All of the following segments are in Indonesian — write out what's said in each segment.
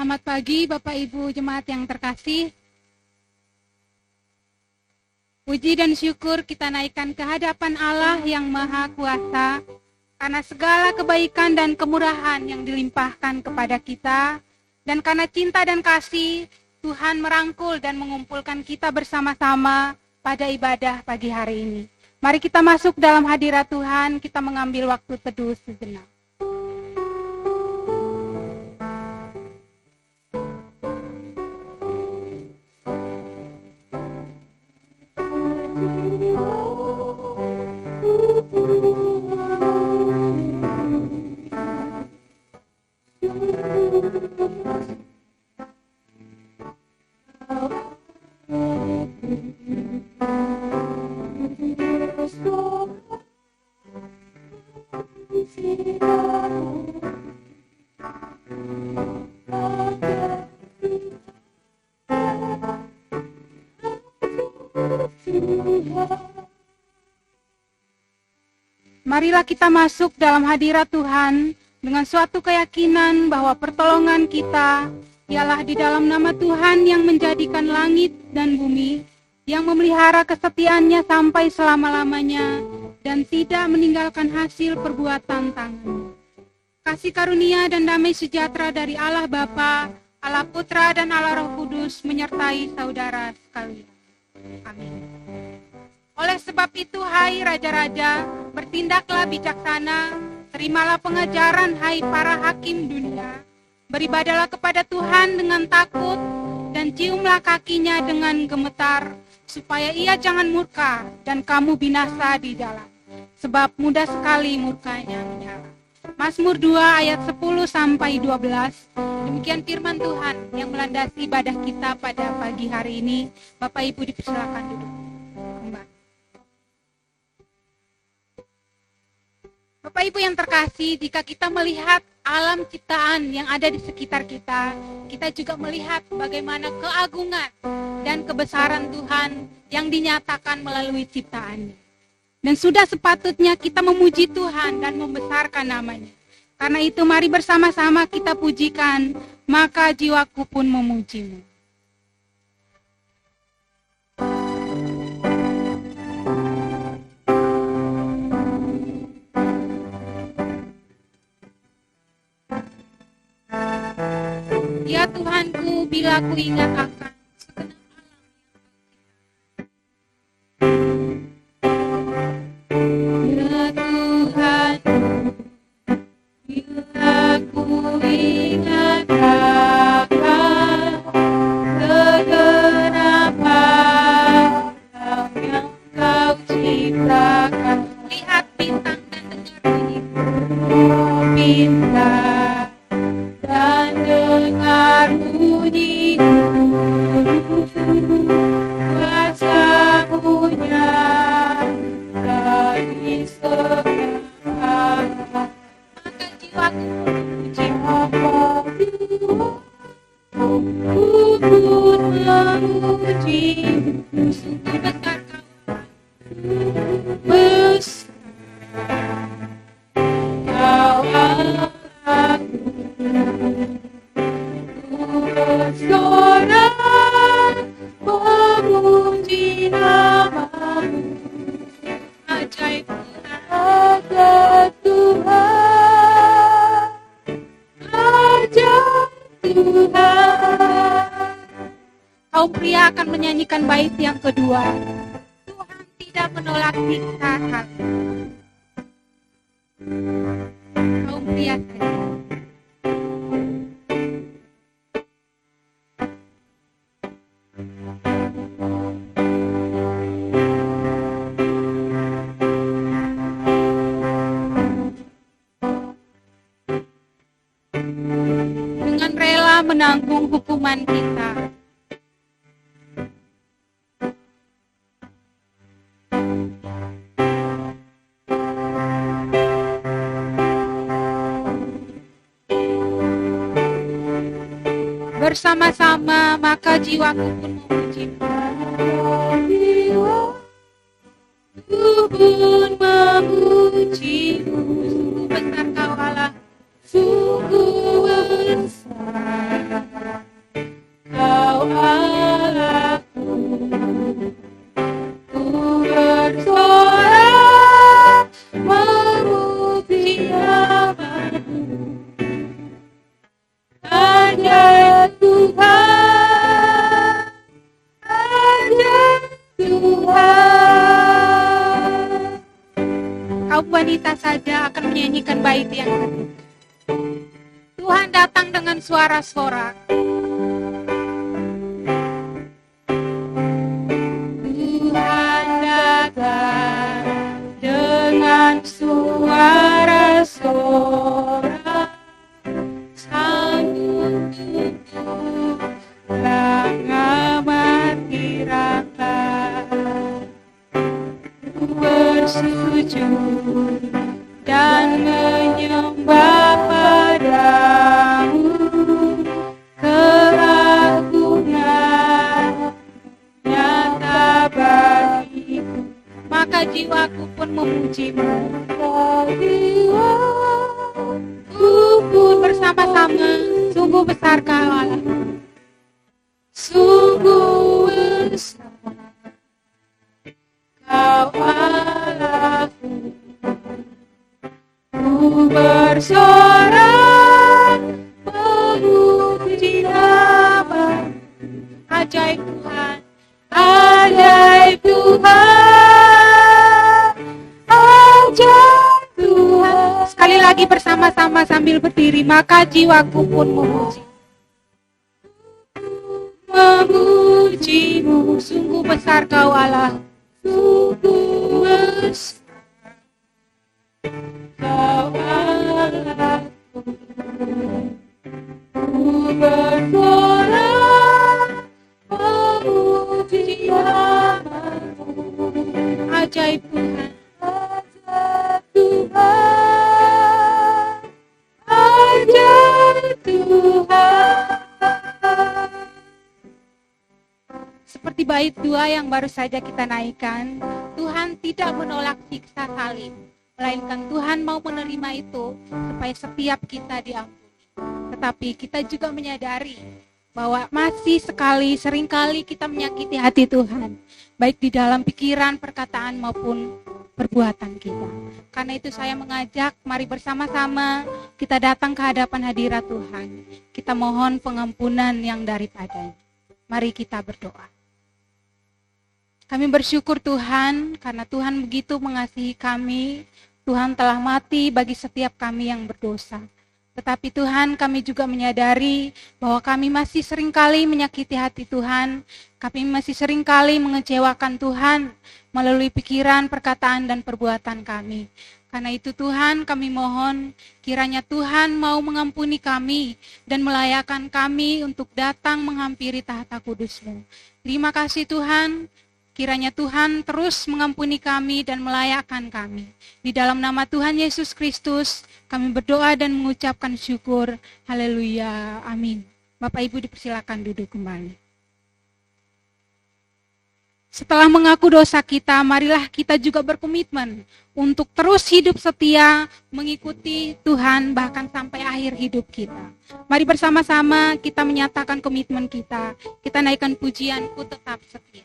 Selamat pagi Bapak Ibu Jemaat yang terkasih. Puji dan syukur kita naikkan ke hadapan Allah yang Maha Kuasa karena segala kebaikan dan kemurahan yang dilimpahkan kepada kita, dan karena cinta dan kasih Tuhan merangkul dan mengumpulkan kita bersama-sama pada ibadah pagi hari ini. Mari kita masuk dalam hadirat Tuhan, kita mengambil waktu teduh sejenak. Marilah kita masuk dalam hadirat Tuhan dengan suatu keyakinan bahwa pertolongan kita ialah di dalam nama Tuhan yang menjadikan langit dan bumi, yang memelihara kesetiaannya sampai selama-lamanya dan tidak meninggalkan hasil perbuatan tangan. Kasih karunia dan damai sejahtera dari Allah Bapa, Allah Putra dan Allah Roh Kudus menyertai saudara sekalian. Amin. Oleh sebab itu, hai raja-raja, bertindaklah bijaksana, terimalah pengajaran, hai para hakim dunia. Beribadalah kepada Tuhan dengan takut, dan ciumlah kakinya dengan gemetar, supaya ia jangan murka, dan kamu binasa di jalan. Sebab mudah sekali murkanya menyala. Mazmur 2 ayat 10-12. Demikian firman Tuhan yang melandasi ibadah kita pada pagi hari ini. Bapak Ibu dipersilakan duduk. Bapak Ibu yang terkasih, jika kita melihat alam ciptaan yang ada di sekitar kita, kita juga melihat bagaimana keagungan dan kebesaran Tuhan yang dinyatakan melalui ciptaannya. Dan sudah sepatutnya kita memuji Tuhan dan membesarkan namanya. Karena itu mari bersama-sama kita pujikan, maka jiwaku pun memujimu. Ya Tuhanku, bila ku ingat akan segenap alam yang Kau ciptakan. Ya Tuhanku, bila ku ingat akan segenap alam yang Kau ciptakan. Lihat bintang dan dengar bunyi bintang dan dengar bunyi kuasa-Nya dari segala. Maka jiwaku memuji, pun memuji, sungguh besar Kau, besar Kau Allahku. Bersorak memuji nama-Mu, ajaib Tuhan, ajaib Tuhan. Kaum pria akan menyanyikan bait yang kedua. Tuhan tidak menolak kita hati. Kaum pria saja. Dengan rela menanggung hukuman kita. Bersama-sama maka jiwaku pun memuji-Mu. Pun memuji-Mu. Sungguh besar Kau Allah, sungguh besar saja akan menyanyikan bait yang ketiga. Tuhan datang dengan suara sorak. Tuhan datang dengan suara sorak. Sanggup tutup amat tirakat. Bersujud dan menyembah padamu, keagungan nyata bagiku, maka jiwaku pun memujimu. Jiwaku pun bersama-sama, sungguh besar Kau Allah, sungguh besar Kau Allahku. Ku bersorak memuji nama ajaib Tuhan, ajaib Tuhan, ajaib Tuhan. Sekali lagi bersama-sama sambil berdiri, maka jiwaku pun memujimu. Sungguh besar Kau Allah, sungguh besar Kau Allahku. Ku bersorak memuji namamu, ajaib Tuhan, ajaib Tuhan, ajaib Tuhan. Seperti bait 2 yang baru saja kita naikkan, Tuhan tidak menolak siksa salib, melainkan Tuhan mau menerima itu supaya setiap kita diampuni. Tetapi kita juga menyadari bahwa masih seringkali kita menyakiti hati Tuhan, baik di dalam pikiran, perkataan maupun perbuatan kita. Karena itu saya mengajak, mari bersama-sama kita datang ke hadapan hadirat Tuhan. Kita mohon pengampunan yang daripadanya. Mari kita berdoa. Kami bersyukur Tuhan, karena Tuhan begitu mengasihi kami. Tuhan telah mati bagi setiap kami yang berdosa. Tetapi Tuhan, kami juga menyadari bahwa kami masih seringkali menyakiti hati Tuhan. Kami masih seringkali mengecewakan Tuhan melalui pikiran, perkataan, dan perbuatan kami. Karena itu Tuhan, kami mohon kiranya Tuhan mau mengampuni kami dan melayakkan kami untuk datang menghampiri tahta kudus-Mu. Terima kasih Tuhan. Kiranya Tuhan terus mengampuni kami dan melayakkan kami. Di dalam nama Tuhan Yesus Kristus, kami berdoa dan mengucapkan syukur. Haleluya. Amin. Bapak Ibu dipersilakan duduk kembali. Setelah mengaku dosa kita, marilah kita juga berkomitmen untuk terus hidup setia mengikuti Tuhan bahkan sampai akhir hidup kita. Mari bersama-sama kita menyatakan komitmen kita. Kita naikkan pujianku tetap setia.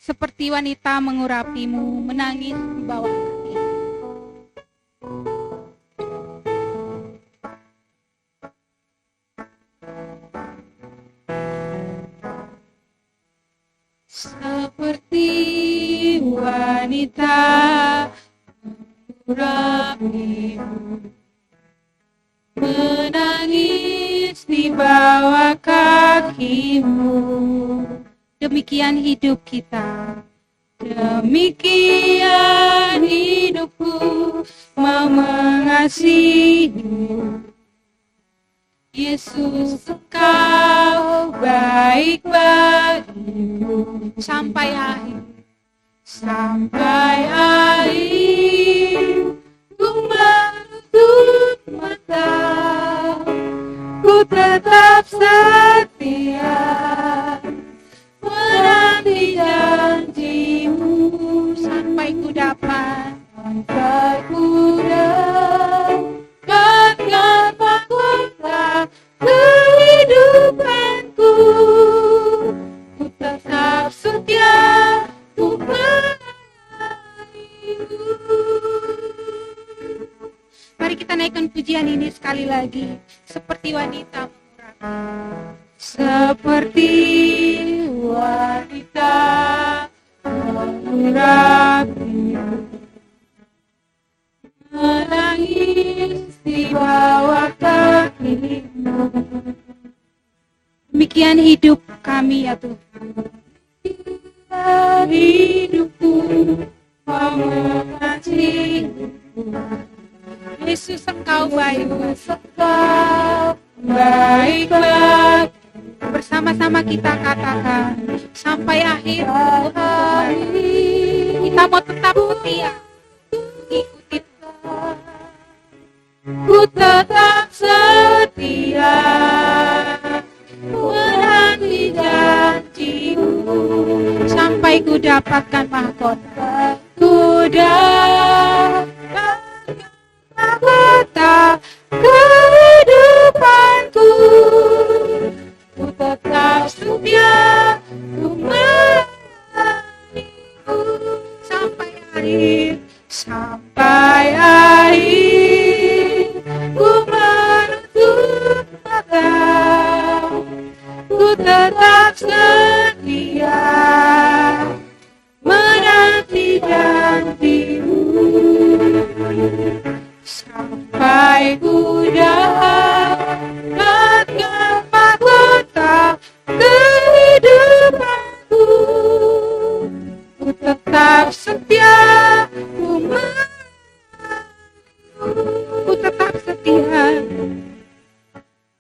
Seperti wanita mengurapimu, menangis di bawah kaki. Seperti wanita mengurapimu, menangis di bawah kakimu. Demikian hidup kita, demikian hidupku mau mengasihimu. Yesus, Engkau baik bagiku sampai akhir. Sampai akhir ku menutup mata, ku tetap setia menanti janji-Mu sampai ku dapat dapatkan mahkota kehidupanku. Ku tetap setia, ku melayani-Mu. Mari kita naikkan pujian ini sekali lagi. Seperti wanita mengurapi. Seperti wanita urapi, menangis di bawah kaki-Mu. Demikian hidup kami ya Tuhan. Hidupku memuji-Mu. Yesus Engkau baik, baiklah. Bersama-sama kita katakan sampai akhir hari kita mau tetap setia ikuti Tuhan. Ku tetap setia menanti janji-Mu sampai ku dapatkan mahkota. Ku dapatkan mahkota kehidupanku. Ku tetap setia, ku melayani-Mu sampai akhir, sampai akhir. Ku menutup mata, ku tetap setia menanti janji-Mu sampai ku dapatkan mahkota kehidupanku. Ku tetap setia, ku tetap setia,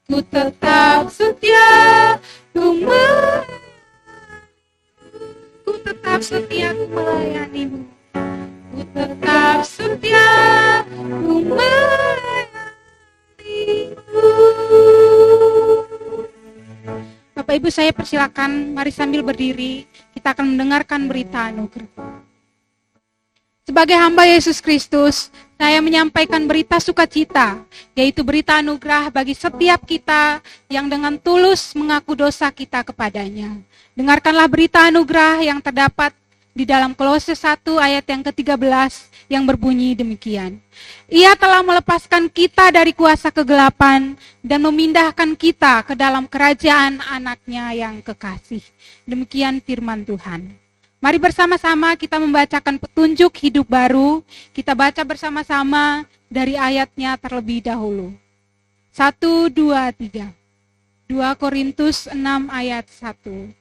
ku tetap setia, ku tetap setia, ku melayani-Mu. Ku tetap setia, ku melayani-Mu. Bapak Ibu, saya persilakan, mari sambil berdiri, kita akan mendengarkan berita anugerah. Sebagai hamba Yesus Kristus, saya menyampaikan berita sukacita, yaitu berita anugerah bagi setiap kita yang dengan tulus mengaku dosa kita kepadanya. Dengarkanlah berita anugerah yang terdapat di dalam Kolose 1 ayat yang ke-13 yang berbunyi demikian. Ia telah melepaskan kita dari kuasa kegelapan dan memindahkan kita ke dalam kerajaan anaknya yang kekasih. Demikian firman Tuhan. Mari bersama-sama kita membacakan petunjuk hidup baru. Kita baca bersama-sama dari ayatnya terlebih dahulu. 1, 2, 3. 2 Korintus 6 ayat 1.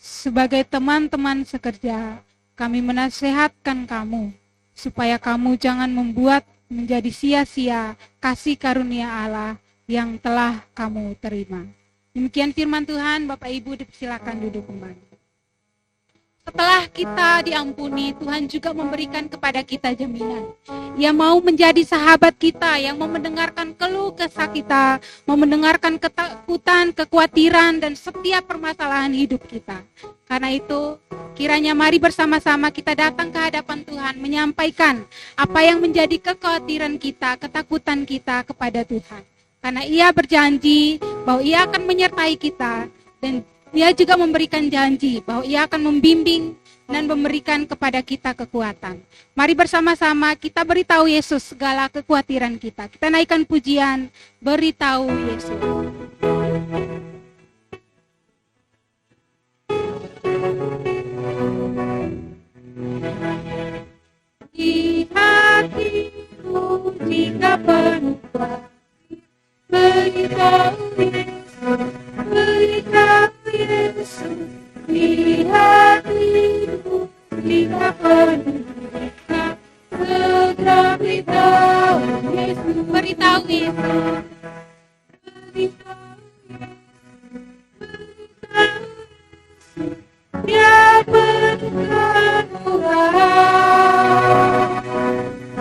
Sebagai teman-teman sekerja, kami menasihatkan kamu, supaya kamu jangan membuat menjadi sia-sia kasih karunia Allah yang telah kamu terima. Demikian firman Tuhan. Bapak Ibu dipersilakan duduk kembali. Setelah kita diampuni, Tuhan juga memberikan kepada kita jaminan. Ia mau menjadi sahabat kita yang mau mendengarkan keluh kesah kita, mau mendengarkan ketakutan, kekhawatiran, dan setiap permasalahan hidup kita. Karena itu, kiranya mari bersama-sama kita datang ke hadapan Tuhan, menyampaikan apa yang menjadi kekhawatiran kita, ketakutan kita kepada Tuhan. Karena Ia berjanji bahwa Ia akan menyertai kita, dan Dia juga memberikan janji bahwa Ia akan membimbing dan memberikan kepada kita kekuatan. Mari bersama-sama kita beritahu Yesus segala kekhawatiran kita. Kita naikkan pujian, beritahu Yesus. Di hatiku jika penuh beritahu Yesus, beritahu Yesus. Di hatiku jika penuh segera beritahu Yesus, beritahu Yesus, beritahu Yesus. Dia penuh anugerah,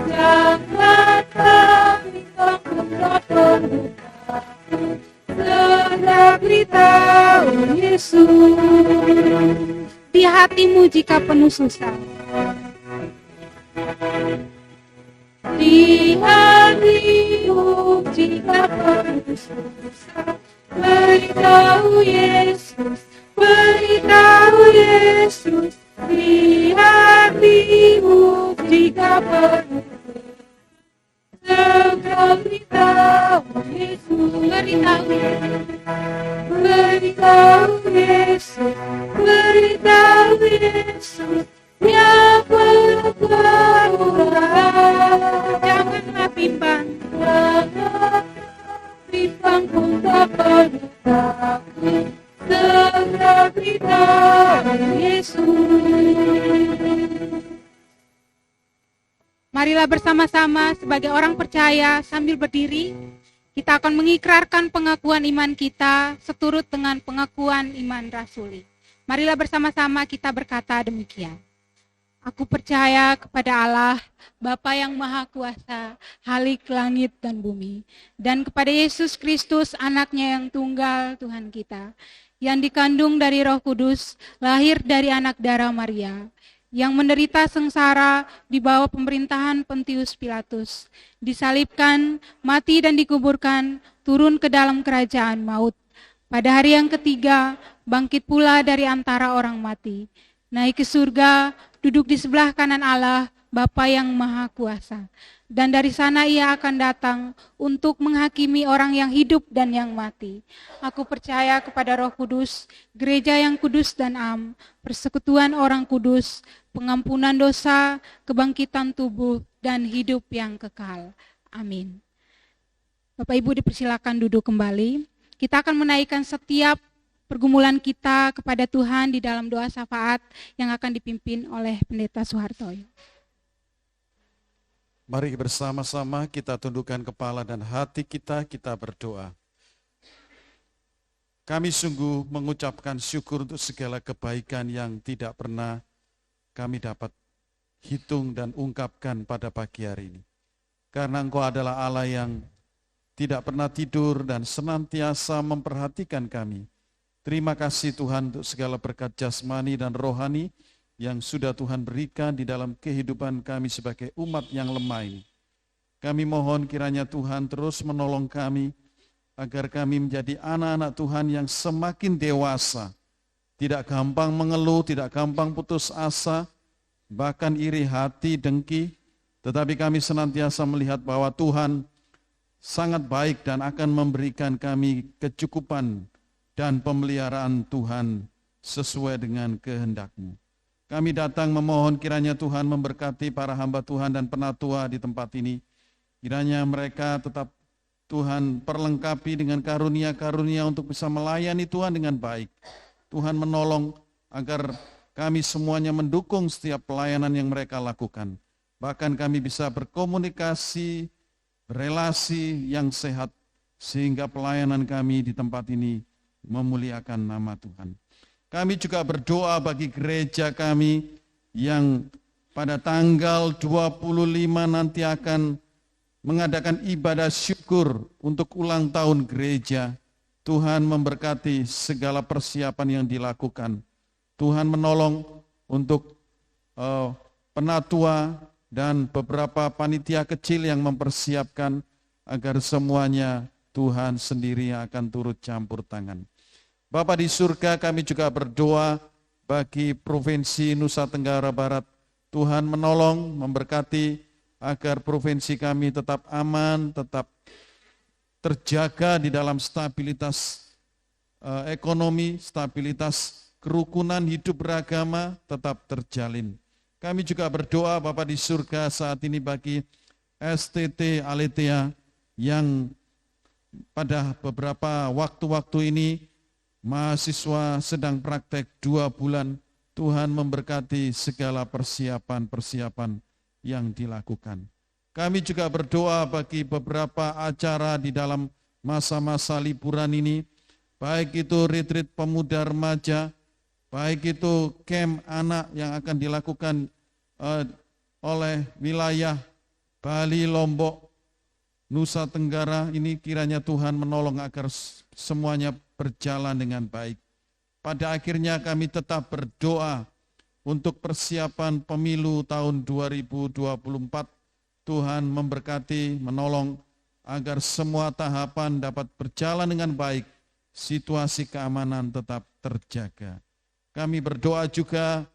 jangan kami takut penuh. Segera beritahu Yesus. Di hatimu jika penuh susah, di hatimu jika penuh susah, beritahu Yesus, beritahu Yesus. Di hatimu jika penuh segera beritahu Yesus, beritahu Yesus, beritahu Yesus, beritahu Yesus. yang ku tak takut, segera beritahu Yesus. Marilah bersama-sama sebagai orang percaya sambil berdiri, kita akan mengikrarkan pengakuan iman kita seturut dengan pengakuan iman rasuli. Marilah bersama-sama kita berkata demikian. Aku percaya kepada Allah, Bapa yang Maha Kuasa, Khalik langit dan bumi, dan kepada Yesus Kristus, anaknya yang tunggal Tuhan kita, yang dikandung dari Roh Kudus, lahir dari anak darah Maria, yang menderita sengsara di bawah pemerintahan Pontius Pilatus, disalibkan, mati dan dikuburkan, turun ke dalam kerajaan maut. Pada hari yang ketiga, bangkit pula dari antara orang mati, naik ke surga, duduk di sebelah kanan Allah, Bapa yang Maha Kuasa. Dan dari sana ia akan datang untuk menghakimi orang yang hidup dan yang mati. Aku percaya kepada Roh Kudus, gereja yang kudus dan am, persekutuan orang kudus, pengampunan dosa, kebangkitan tubuh, dan hidup yang kekal. Amin. Bapak Ibu dipersilakan duduk kembali. Kita akan menaikkan setiap pergumulan kita kepada Tuhan di dalam doa syafaat yang akan dipimpin oleh Pendeta Suhartoyo. Mari bersama-sama kita tundukkan kepala dan hati kita berdoa. Kami sungguh mengucapkan syukur untuk segala kebaikan yang tidak pernah kami dapat hitung dan ungkapkan pada pagi hari ini. Karena Engkau adalah Allah yang tidak pernah tidur dan senantiasa memperhatikan kami. Terima kasih Tuhan untuk segala berkat jasmani dan rohani yang sudah Tuhan berikan di dalam kehidupan kami sebagai umat yang lemah ini. Kami mohon kiranya Tuhan terus menolong kami, agar kami menjadi anak-anak Tuhan yang semakin dewasa, tidak gampang mengeluh, tidak gampang putus asa, bahkan iri hati, dengki, tetapi kami senantiasa melihat bahwa Tuhan sangat baik dan akan memberikan kami kecukupan dan pemeliharaan Tuhan sesuai dengan kehendak-Mu. Kami datang memohon kiranya Tuhan memberkati para hamba Tuhan dan penatua di tempat ini. Kiranya mereka tetap Tuhan perlengkapi dengan karunia-karunia untuk bisa melayani Tuhan dengan baik. Tuhan menolong agar kami semuanya mendukung setiap pelayanan yang mereka lakukan. Bahkan kami bisa berkomunikasi, berelasi yang sehat, sehingga pelayanan kami di tempat ini memuliakan nama Tuhan. Kami juga berdoa bagi gereja kami yang pada tanggal 25 nanti akan mengadakan ibadah syukur untuk ulang tahun gereja. Tuhan memberkati segala persiapan yang dilakukan. Tuhan menolong untuk penatua dan beberapa panitia kecil yang mempersiapkan agar semuanya Tuhan sendiri yang akan turut campur tangan. Bapa di surga, kami juga berdoa bagi Provinsi Nusa Tenggara Barat. Tuhan menolong, memberkati agar provinsi kami tetap aman, tetap terjaga di dalam stabilitas ekonomi, stabilitas kerukunan hidup beragama tetap terjalin. Kami juga berdoa Bapa di surga saat ini bagi STT Aletheia yang pada beberapa waktu-waktu ini mahasiswa sedang praktek 2 bulan. Tuhan memberkati segala persiapan-persiapan yang dilakukan. Kami juga berdoa bagi beberapa acara di dalam masa-masa liburan ini, baik itu retreat pemuda remaja, baik itu camp anak yang akan dilakukan oleh wilayah Bali, Lombok, Nusa Tenggara. Ini kiranya Tuhan menolong agar semuanya berjalan dengan baik. Pada akhirnya kami tetap berdoa untuk persiapan pemilu tahun 2024. Tuhan memberkati, menolong agar semua tahapan dapat berjalan dengan baik, situasi keamanan tetap terjaga. Kami berdoa juga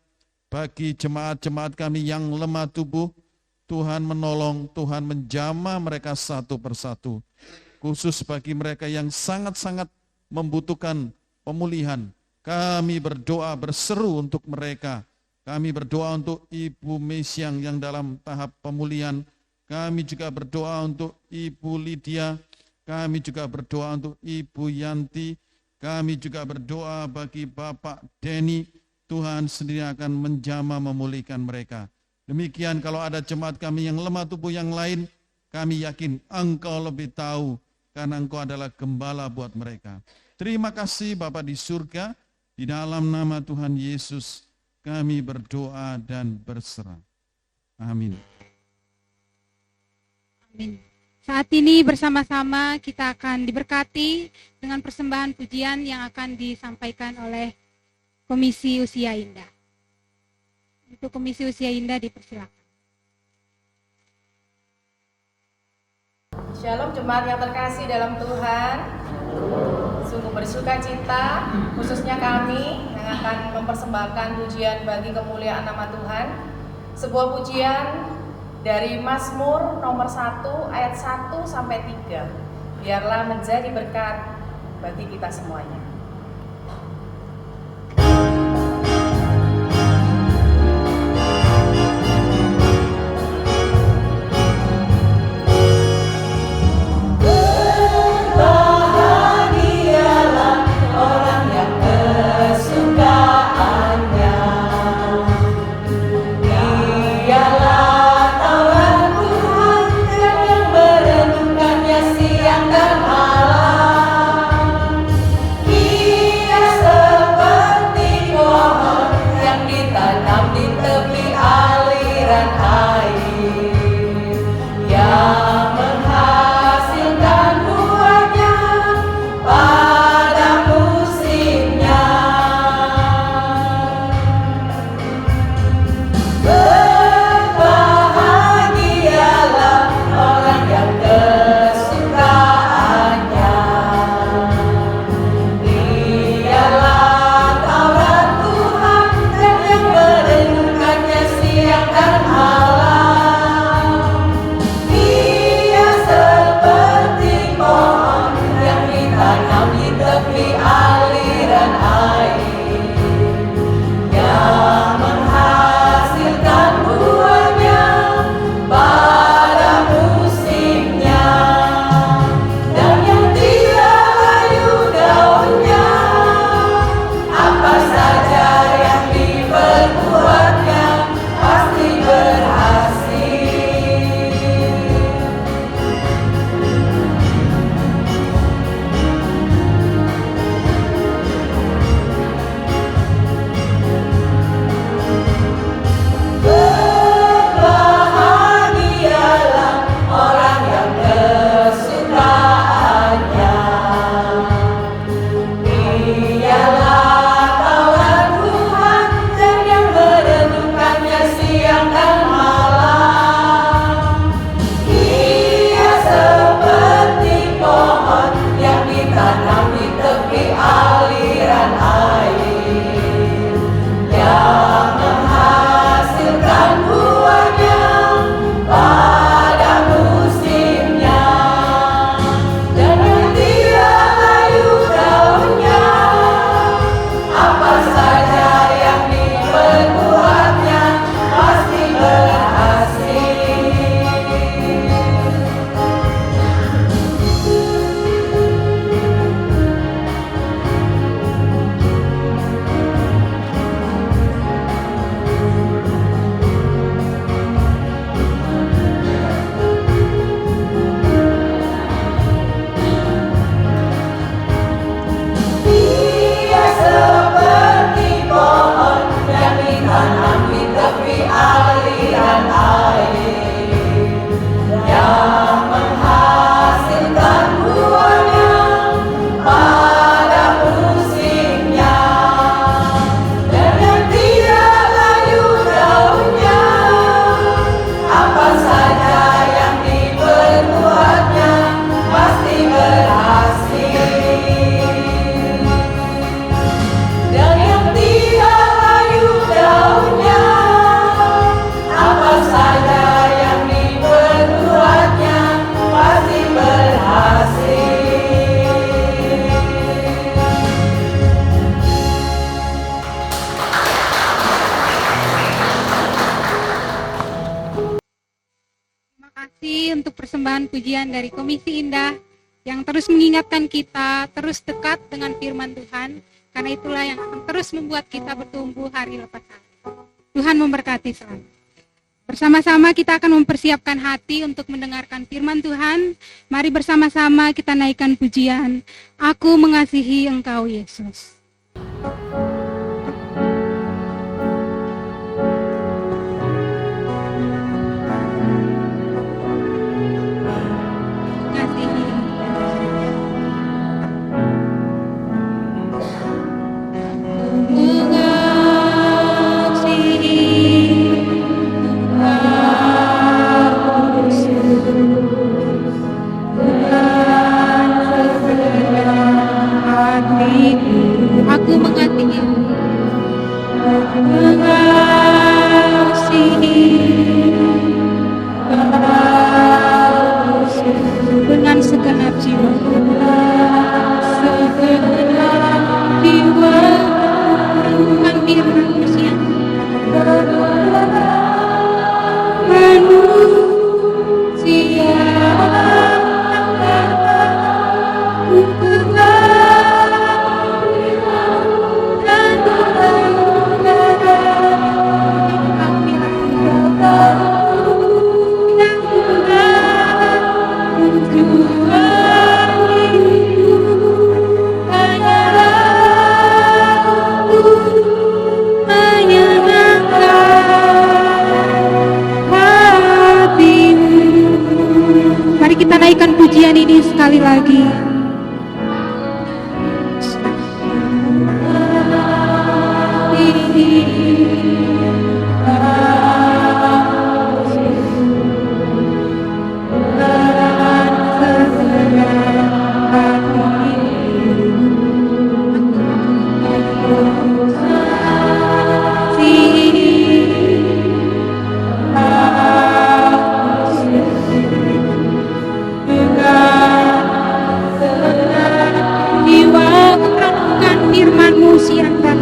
bagi jemaat-jemaat kami yang lemah tubuh. Tuhan menolong, Tuhan menjamah mereka satu persatu. Khusus bagi mereka yang sangat-sangat membutuhkan pemulihan, kami berdoa berseru untuk mereka. Kami berdoa untuk Ibu Mesyang yang dalam tahap pemulihan. Kami juga berdoa untuk Ibu Lydia Kami juga berdoa untuk Ibu Yanti. Kami juga berdoa bagi Bapak Denny. Tuhan sendiri akan menjamah memulihkan mereka. Demikian kalau ada jemaat kami yang lemah tubuh yang lain, kami yakin Engkau lebih tahu karena Engkau adalah gembala buat mereka. Terima kasih Bapa di surga, di dalam nama Tuhan Yesus kami berdoa dan berserah. Amin. Amin. Saat ini bersama-sama kita akan diberkati dengan persembahan pujian yang akan disampaikan oleh Komisi Usia Indah. Untuk Komisi Usia Indah dipersilakan. Shalom jemaat yang terkasih dalam Tuhan. Sungguh bersuka cita khususnya kami yang akan mempersembahkan pujian bagi kemuliaan nama Tuhan. Sebuah pujian dari Mazmur nomor 1 ayat 1 sampai 3. Biarlah menjadi berkat bagi kita semuanya. Terima kasih untuk persembahan pujian dari Komisi Indah. yang terus mengingatkan kita terus dekat dengan firman Tuhan, karena itulah yang akan terus membuat kita bertumbuh hari lepas hari. Tuhan memberkati selalu. Bersama-sama kita akan mempersiapkan hati untuk mendengarkan firman Tuhan. Mari bersama-sama kita naikkan pujian, Aku mengasihi Engkau Yesus. Aku mengasihi dengan segenap jiwa, bukan firman manusia, Mari kita naikkan pujian ini sekali lagi. Firman-Mu siang dan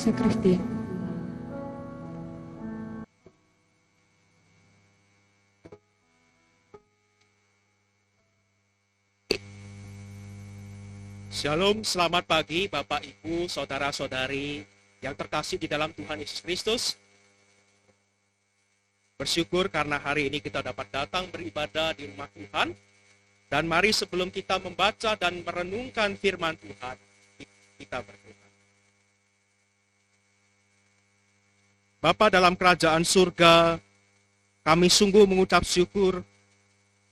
Kristian. Shalom, selamat pagi Bapak, Ibu, Saudara-saudari yang terkasih di dalam Tuhan Yesus Kristus. Bersyukur karena hari ini kita dapat datang beribadah di rumah Tuhan. Dan mari sebelum kita membaca dan merenungkan firman Tuhan, kita berdoa. Bapa dalam kerajaan surga, kami sungguh mengucap syukur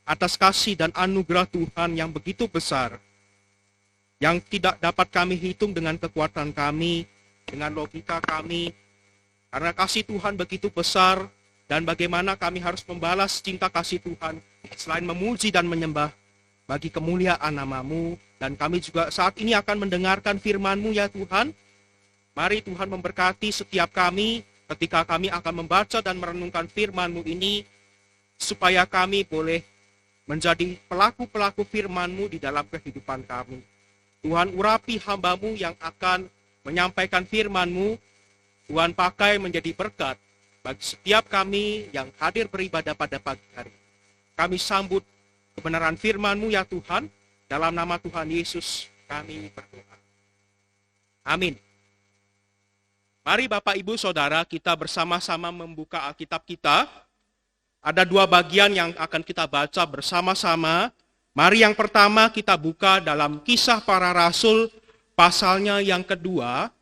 atas kasih dan anugerah Tuhan yang begitu besar, yang tidak dapat kami hitung dengan kekuatan kami, dengan logika kami, karena kasih Tuhan begitu besar, dan bagaimana kami harus membalas cinta kasih Tuhan, selain memuji dan menyembah bagi kemuliaan nama-Mu, dan kami juga saat ini akan mendengarkan firman-Mu ya Tuhan. Mari Tuhan memberkati setiap kami, ketika kami akan membaca dan merenungkan firman-Mu ini, supaya kami boleh menjadi pelaku-pelaku firman-Mu di dalam kehidupan kami. Tuhan urapi hamba-Mu yang akan menyampaikan firman-Mu, Tuhan pakai menjadi berkat bagi setiap kami yang hadir beribadah pada pagi hari. Kami sambut kebenaran firman-Mu ya Tuhan, dalam nama Tuhan Yesus kami berdoa. Amin. Mari Bapak, Ibu, Saudara, kita bersama-sama membuka Alkitab kita. Ada dua bagian yang akan kita baca bersama-sama. Mari yang pertama kita buka dalam Kisah Para Rasul, pasalnya yang kedua.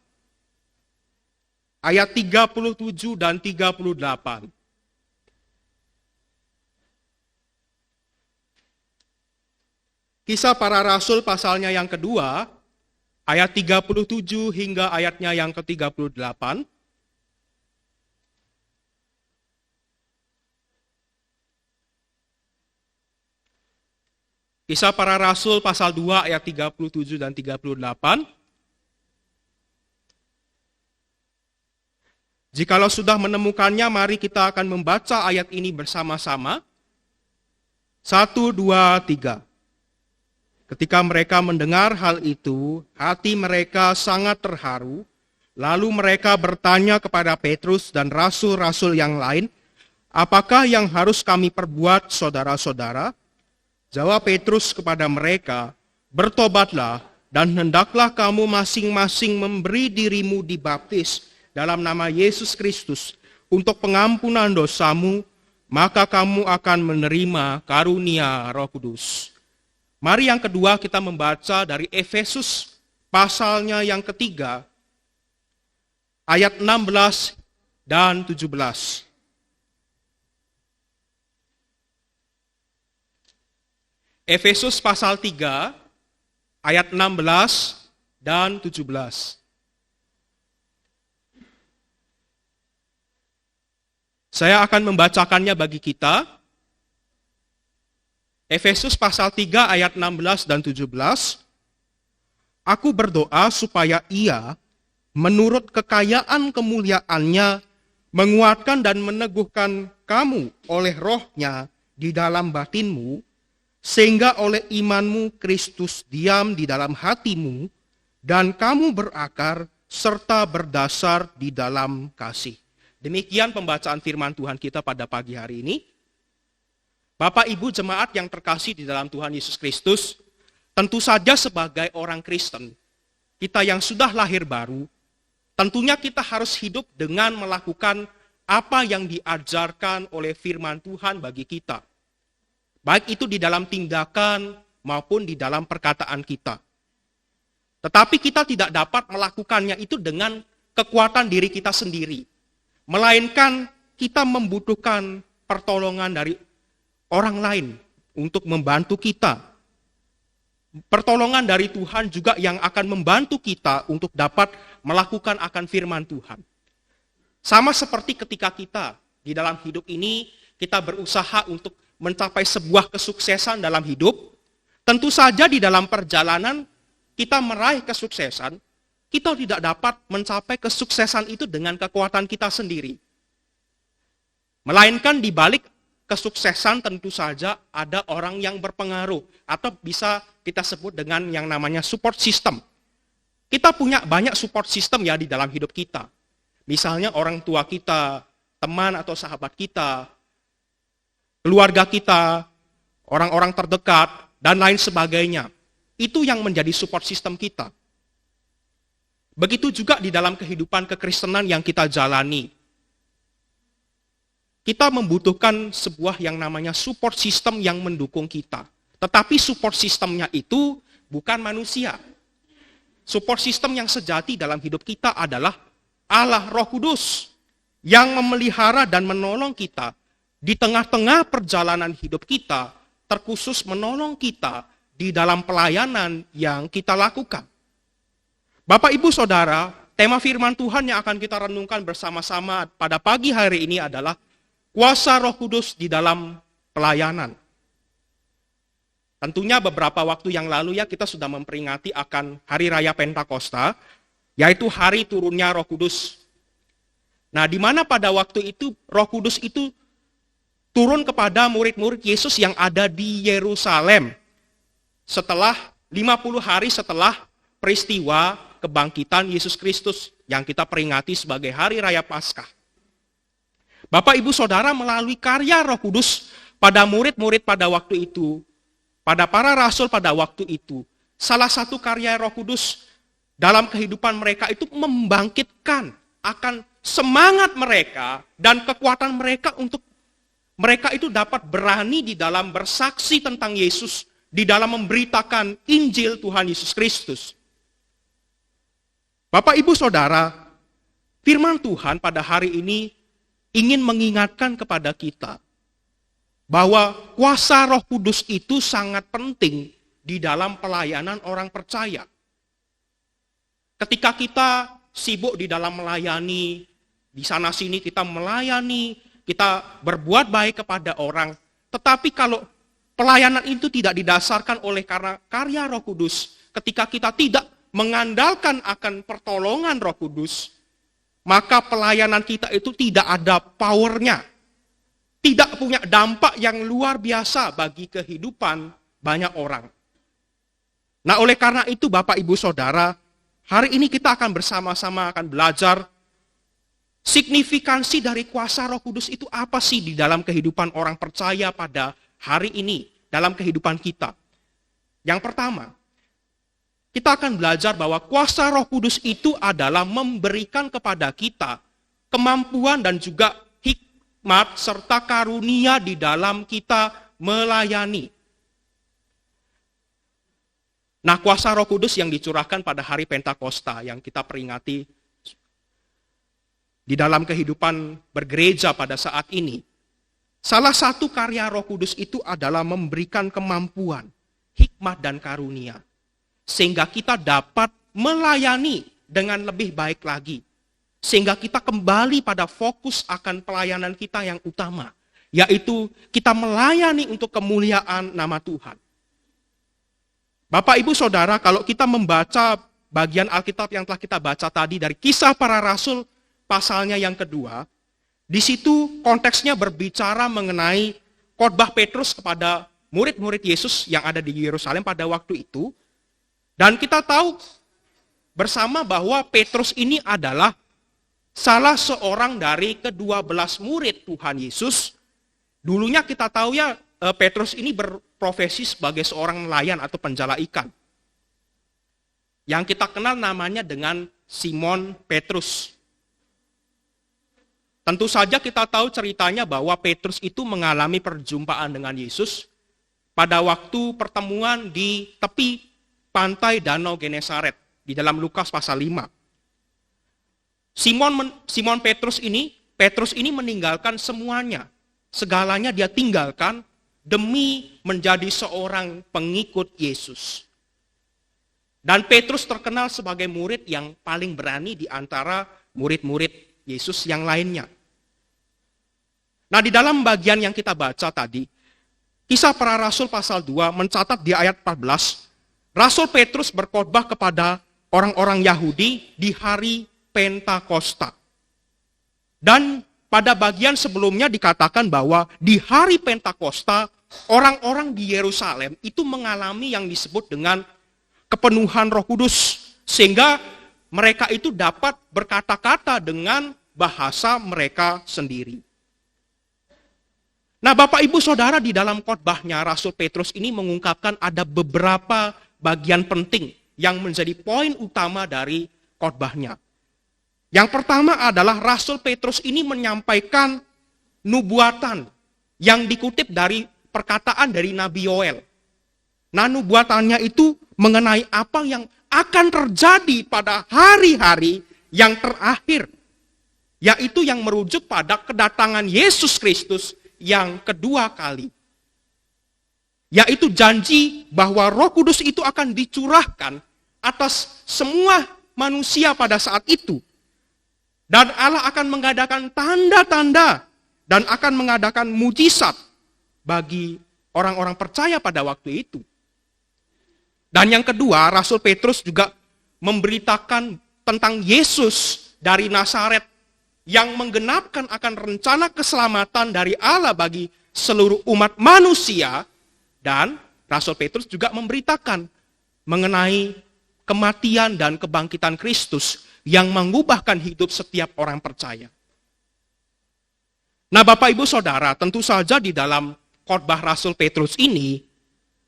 ayat 37 dan 38. Kisah Para Rasul pasalnya yang kedua, ayat 37 hingga ayatnya yang ke-38. Kisah Para Rasul pasal 2 ayat 37 dan 38. Jikalau sudah menemukannya, mari kita akan membaca ayat ini bersama-sama. 1, 2, 3. Ketika mereka mendengar hal itu, hati mereka sangat terharu. Lalu mereka bertanya kepada Petrus dan rasul-rasul yang lain, "Apakah yang harus kami perbuat, saudara-saudara?" Jawab Petrus kepada mereka, "Bertobatlah dan hendaklah kamu masing-masing memberi dirimu dibaptis dalam nama Yesus Kristus untuk pengampunan dosamu, maka kamu akan menerima karunia Roh Kudus." Mari yang kedua kita membaca dari Efesus pasalnya yang ketiga, ayat 16 dan 17. Efesus pasal 3, ayat 16 dan 17. Saya akan membacakannya bagi kita. Efesus pasal 3 ayat 16 dan 17. Aku berdoa supaya ia menurut kekayaan kemuliaannya menguatkan dan meneguhkan kamu oleh rohnya di dalam batinmu, sehingga oleh imanmu Kristus diam di dalam hatimu, dan kamu berakar serta berdasar di dalam kasih. Demikian pembacaan firman Tuhan kita pada pagi hari ini. Bapak Ibu jemaat yang terkasih di dalam Tuhan Yesus Kristus, tentu saja sebagai orang Kristen, kita yang sudah lahir baru, tentunya kita harus hidup dengan melakukan apa yang diajarkan oleh firman Tuhan bagi kita. Baik itu di dalam tindakan maupun di dalam perkataan kita. Tetapi kita tidak dapat melakukannya itu dengan kekuatan diri kita sendiri. Melainkan kita membutuhkan pertolongan dari orang lain untuk membantu kita. Pertolongan dari Tuhan juga yang akan membantu kita untuk dapat melakukan akan firman Tuhan. Sama seperti ketika kita di dalam hidup ini, kita berusaha untuk mencapai sebuah kesuksesan dalam hidup. Tentu saja di dalam perjalanan kita meraih kesuksesan, kita tidak dapat mencapai kesuksesan itu dengan kekuatan kita sendiri. Melainkan di balik kesuksesan tentu saja ada orang yang berpengaruh atau bisa kita sebut dengan yang namanya support system. Kita punya banyak support system ya di dalam hidup kita. Misalnya orang tua kita, teman atau sahabat kita, keluarga kita, orang-orang terdekat, dan lain sebagainya. Itu yang menjadi support system kita. Begitu juga di dalam kehidupan kekristenan yang kita jalani. Kita membutuhkan sebuah yang namanya support system yang mendukung kita. Tetapi support systemnya itu bukan manusia. Support system yang sejati dalam hidup kita adalah Allah Roh Kudus yang memelihara dan menolong kita di tengah-tengah perjalanan hidup kita, terkhusus menolong kita di dalam pelayanan yang kita lakukan. Bapak, Ibu, Saudara, tema firman Tuhan yang akan kita renungkan bersama-sama pada pagi hari ini adalah kuasa Roh Kudus di dalam pelayanan. Tentunya beberapa waktu yang lalu ya kita sudah memperingati akan Hari Raya Pentakosta, yaitu hari turunnya Roh Kudus. Nah, di mana pada waktu itu Roh Kudus itu turun kepada murid-murid Yesus yang ada di Yerusalem. Setelah 50 hari setelah peristiwa kebangkitan Yesus Kristus yang kita peringati sebagai Hari Raya Paskah. Bapak, Ibu, Saudara, melalui karya Roh Kudus pada murid-murid pada waktu itu, pada para rasul pada waktu itu, salah satu karya Roh Kudus dalam kehidupan mereka itu membangkitkan akan semangat mereka dan kekuatan mereka untuk mereka itu dapat berani di dalam bersaksi tentang Yesus, di dalam memberitakan Injil Tuhan Yesus Kristus. Bapak, Ibu, Saudara, firman Tuhan pada hari ini ingin mengingatkan kepada kita bahwa kuasa Roh Kudus itu sangat penting di dalam pelayanan orang percaya. Ketika kita sibuk di dalam melayani, di sana sini kita melayani, kita berbuat baik kepada orang, tetapi kalau pelayanan itu tidak didasarkan oleh karya Roh Kudus, ketika kita tidak mengandalkan akan pertolongan Roh Kudus, maka pelayanan kita itu tidak ada powernya, tidak punya dampak yang luar biasa bagi kehidupan banyak orang. Nah, oleh karena itu Bapak Ibu Saudara, hari ini kita akan bersama-sama akan belajar signifikansi dari kuasa Roh Kudus itu apa sih di dalam kehidupan orang percaya pada hari ini, dalam kehidupan kita. Yang pertama, kita akan belajar bahwa kuasa Roh Kudus itu adalah memberikan kepada kita kemampuan dan juga hikmat serta karunia di dalam kita melayani. Nah, kuasa Roh Kudus yang dicurahkan pada hari Pentakosta yang kita peringati di dalam kehidupan bergereja pada saat ini. Salah satu karya Roh Kudus itu adalah memberikan kemampuan, hikmat dan karunia. Sehingga kita dapat melayani dengan lebih baik lagi. Sehingga kita kembali pada fokus akan pelayanan kita yang utama. Yaitu kita melayani untuk kemuliaan nama Tuhan. Bapak Ibu Saudara, kalau kita membaca bagian Alkitab yang telah kita baca tadi dari Kisah Para Rasul pasalnya yang kedua, di situ konteksnya berbicara mengenai khotbah Petrus kepada murid-murid Yesus yang ada di Yerusalem pada waktu itu. Dan kita tahu bersama bahwa Petrus ini adalah salah seorang dari ke-12 murid Tuhan Yesus. Dulunya kita tahu ya Petrus ini berprofesi sebagai seorang nelayan atau penjala ikan. Yang kita kenal namanya dengan Simon Petrus. Tentu saja kita tahu ceritanya bahwa Petrus itu mengalami perjumpaan dengan Yesus pada waktu pertemuan di tepi pantai Danau Genesaret di dalam Lukas pasal 5. Simon Petrus ini meninggalkan semuanya. Segalanya dia tinggalkan demi menjadi seorang pengikut Yesus. Dan Petrus terkenal sebagai murid yang paling berani di antara murid-murid Yesus yang lainnya. Nah, di dalam bagian yang kita baca tadi, Kisah Para Rasul pasal 2 mencatat di ayat 14, Rasul Petrus berkhotbah kepada orang-orang Yahudi di hari Pentakosta. Dan pada bagian sebelumnya dikatakan bahwa di hari Pentakosta, orang-orang di Yerusalem itu mengalami yang disebut dengan kepenuhan Roh Kudus. Sehingga mereka itu dapat berkata-kata dengan bahasa mereka sendiri. Nah, Bapak Ibu Saudara, di dalam khotbahnya Rasul Petrus ini mengungkapkan ada beberapa bagian penting yang menjadi poin utama dari khotbahnya. Yang pertama adalah Rasul Petrus ini menyampaikan nubuatan yang dikutip dari perkataan dari Nabi Yoel. Nah, nubuatannya itu mengenai apa yang akan terjadi pada hari-hari yang terakhir, yaitu yang merujuk pada kedatangan Yesus Kristus yang kedua kali. Yaitu janji bahwa Roh Kudus itu akan dicurahkan atas semua manusia pada saat itu. Dan Allah akan mengadakan tanda-tanda dan akan mengadakan mujizat bagi orang-orang percaya pada waktu itu. Dan yang kedua, Rasul Petrus juga memberitakan tentang Yesus dari Nazaret yang menggenapkan akan rencana keselamatan dari Allah bagi seluruh umat manusia. Dan Rasul Petrus juga memberitakan mengenai kematian dan kebangkitan Kristus yang mengubahkan hidup setiap orang percaya. Nah, Bapak Ibu Saudara, tentu saja di dalam khotbah Rasul Petrus ini,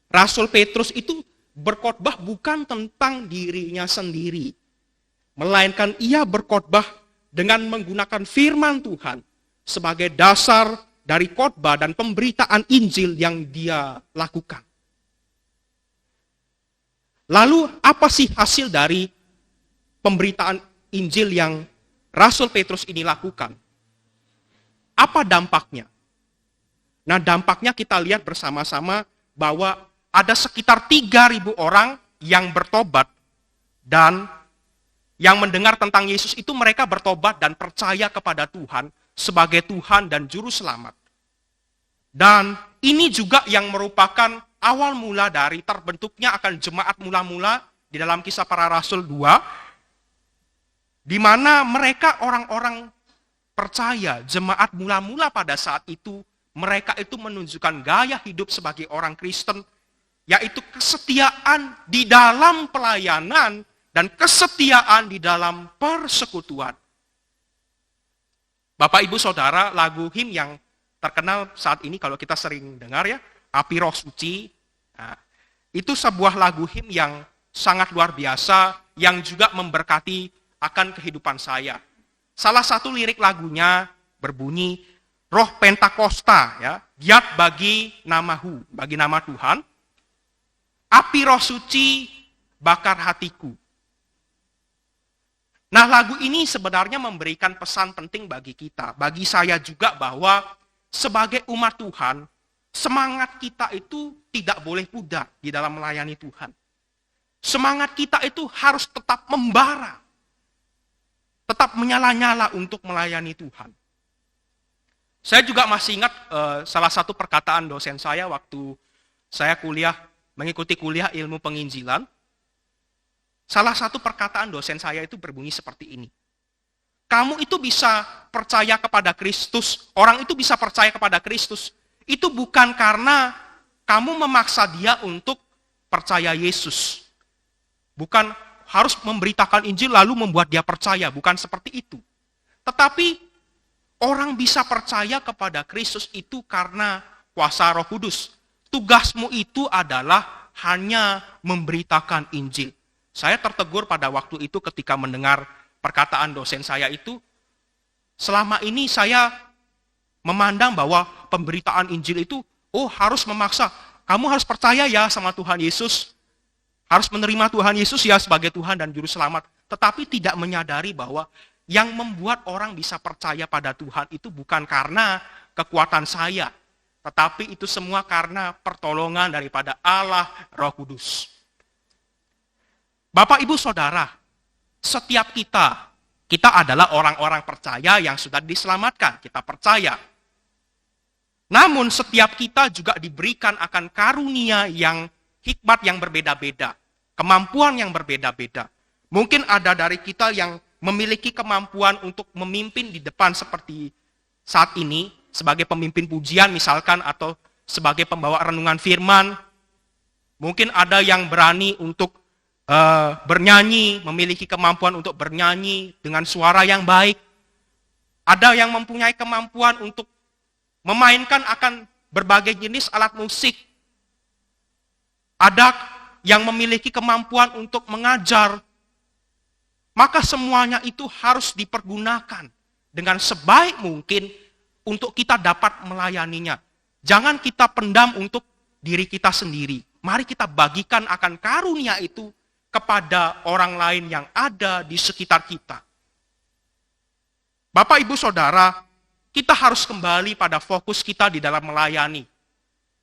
Rasul Petrus itu berkhotbah bukan tentang dirinya sendiri, melainkan ia berkhotbah dengan menggunakan firman Tuhan sebagai dasar dari khotbah dan pemberitaan Injil yang dia lakukan. Lalu apa sih hasil dari pemberitaan Injil yang Rasul Petrus ini lakukan, apa dampaknya? Nah, dampaknya kita lihat bersama-sama bahwa ada sekitar 3.000 orang yang bertobat, dan yang mendengar tentang Yesus itu mereka bertobat dan percaya kepada Tuhan sebagai Tuhan dan Juru Selamat. Dan ini juga yang merupakan awal mula dari terbentuknya akan jemaat mula-mula di dalam Kisah Para Rasul 2, di mana mereka orang-orang percaya, jemaat mula-mula pada saat itu, mereka itu menunjukkan gaya hidup sebagai orang Kristen, yaitu kesetiaan di dalam pelayanan dan kesetiaan di dalam persekutuan. Bapak, Ibu, Saudara, lagu him yang terkenal saat ini kalau kita sering dengar ya, Api Roh Suci. Nah, itu sebuah lagu him yang sangat luar biasa, yang juga memberkati akan kehidupan saya. Salah satu lirik lagunya berbunyi, Roh Pentakosta, ya, giat bagi namahu, bagi nama Tuhan. Api Roh Suci bakar hatiku. Nah, lagu ini sebenarnya memberikan pesan penting bagi kita, bagi saya juga, bahwa sebagai umat Tuhan, semangat kita itu tidak boleh pudar di dalam melayani Tuhan. Semangat kita itu harus tetap membara, tetap menyala-nyala untuk melayani Tuhan. Saya juga masih ingat salah satu perkataan dosen saya waktu saya mengikuti kuliah ilmu penginjilan. Salah satu perkataan dosen saya itu berbunyi seperti ini. Kamu itu bisa percaya kepada Kristus, orang itu bisa percaya kepada Kristus, itu bukan karena kamu memaksa dia untuk percaya Yesus. Bukan harus memberitakan Injil lalu membuat dia percaya, bukan seperti itu. Tetapi orang bisa percaya kepada Kristus itu karena kuasa Roh Kudus. Tugasmu itu adalah hanya memberitakan Injil. Saya tertegur pada waktu itu ketika mendengar perkataan dosen saya itu. Selama ini saya memandang bahwa pemberitaan Injil itu, harus memaksa. Kamu harus percaya ya sama Tuhan Yesus. Harus menerima Tuhan Yesus ya sebagai Tuhan dan Juru Selamat. Tetapi tidak menyadari bahwa yang membuat orang bisa percaya pada Tuhan itu bukan karena kekuatan saya. Tetapi itu semua karena pertolongan daripada Allah Roh Kudus. Bapak, Ibu, Saudara, setiap kita adalah orang-orang percaya yang sudah diselamatkan, kita percaya. Namun setiap kita juga diberikan akan karunia yang hikmat yang berbeda-beda, kemampuan yang berbeda-beda. Mungkin ada dari kita yang memiliki kemampuan untuk memimpin di depan seperti saat ini, sebagai pemimpin pujian misalkan, atau sebagai pembawa renungan firman. Mungkin ada yang berani untuk bernyanyi, memiliki kemampuan untuk bernyanyi dengan suara yang baik. Ada yang mempunyai kemampuan untuk memainkan akan berbagai jenis alat musik. Ada yang memiliki kemampuan untuk mengajar. Maka semuanya itu harus dipergunakan dengan sebaik mungkin untuk kita dapat melayaninya. Jangan kita pendam untuk diri kita sendiri. Mari kita bagikan akan karunia itu kepada orang lain yang ada di sekitar kita. Bapak, Ibu, Saudara, kita harus kembali pada fokus kita di dalam melayani.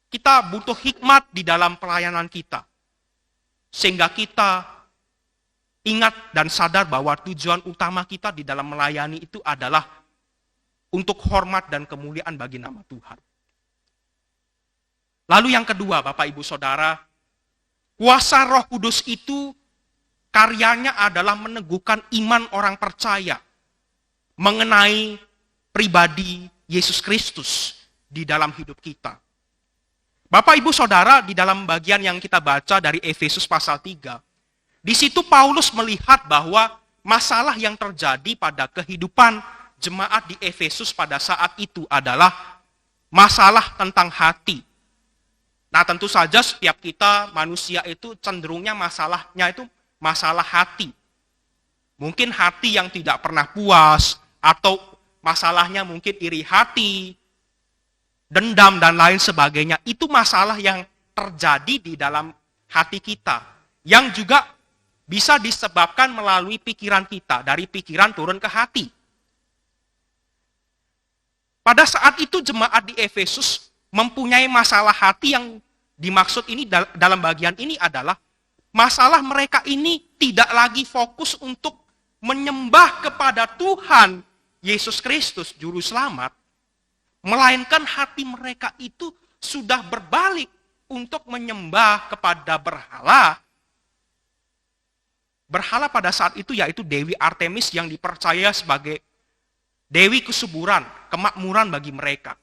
Kita butuh hikmat di dalam pelayanan kita. Sehingga kita ingat dan sadar bahwa tujuan utama kita di dalam melayani itu adalah untuk hormat dan kemuliaan bagi nama Tuhan. Lalu yang kedua, Bapak, Ibu, Saudara, kuasa Roh Kudus itu karyanya adalah meneguhkan iman orang percaya mengenai pribadi Yesus Kristus di dalam hidup kita. Bapak, Ibu, Saudara, di dalam bagian yang kita baca dari Efesus pasal 3, di situ Paulus melihat bahwa masalah yang terjadi pada kehidupan jemaat di Efesus pada saat itu adalah masalah tentang hati. Nah, tentu saja setiap kita manusia itu cenderungnya masalahnya itu masalah hati. Mungkin hati yang tidak pernah puas, atau masalahnya mungkin iri hati, dendam dan lain sebagainya. Itu masalah yang terjadi di dalam hati kita, yang juga bisa disebabkan melalui pikiran kita, dari pikiran turun ke hati. Pada saat itu jemaat di Efesus mempunyai masalah hati yang dimaksud ini dalam bagian ini adalah masalah mereka ini tidak lagi fokus untuk menyembah kepada Tuhan Yesus Kristus Juru Selamat, melainkan hati mereka itu sudah berbalik untuk menyembah kepada berhala. Berhala pada saat itu yaitu Dewi Artemis yang dipercaya sebagai Dewi kesuburan, kemakmuran bagi mereka.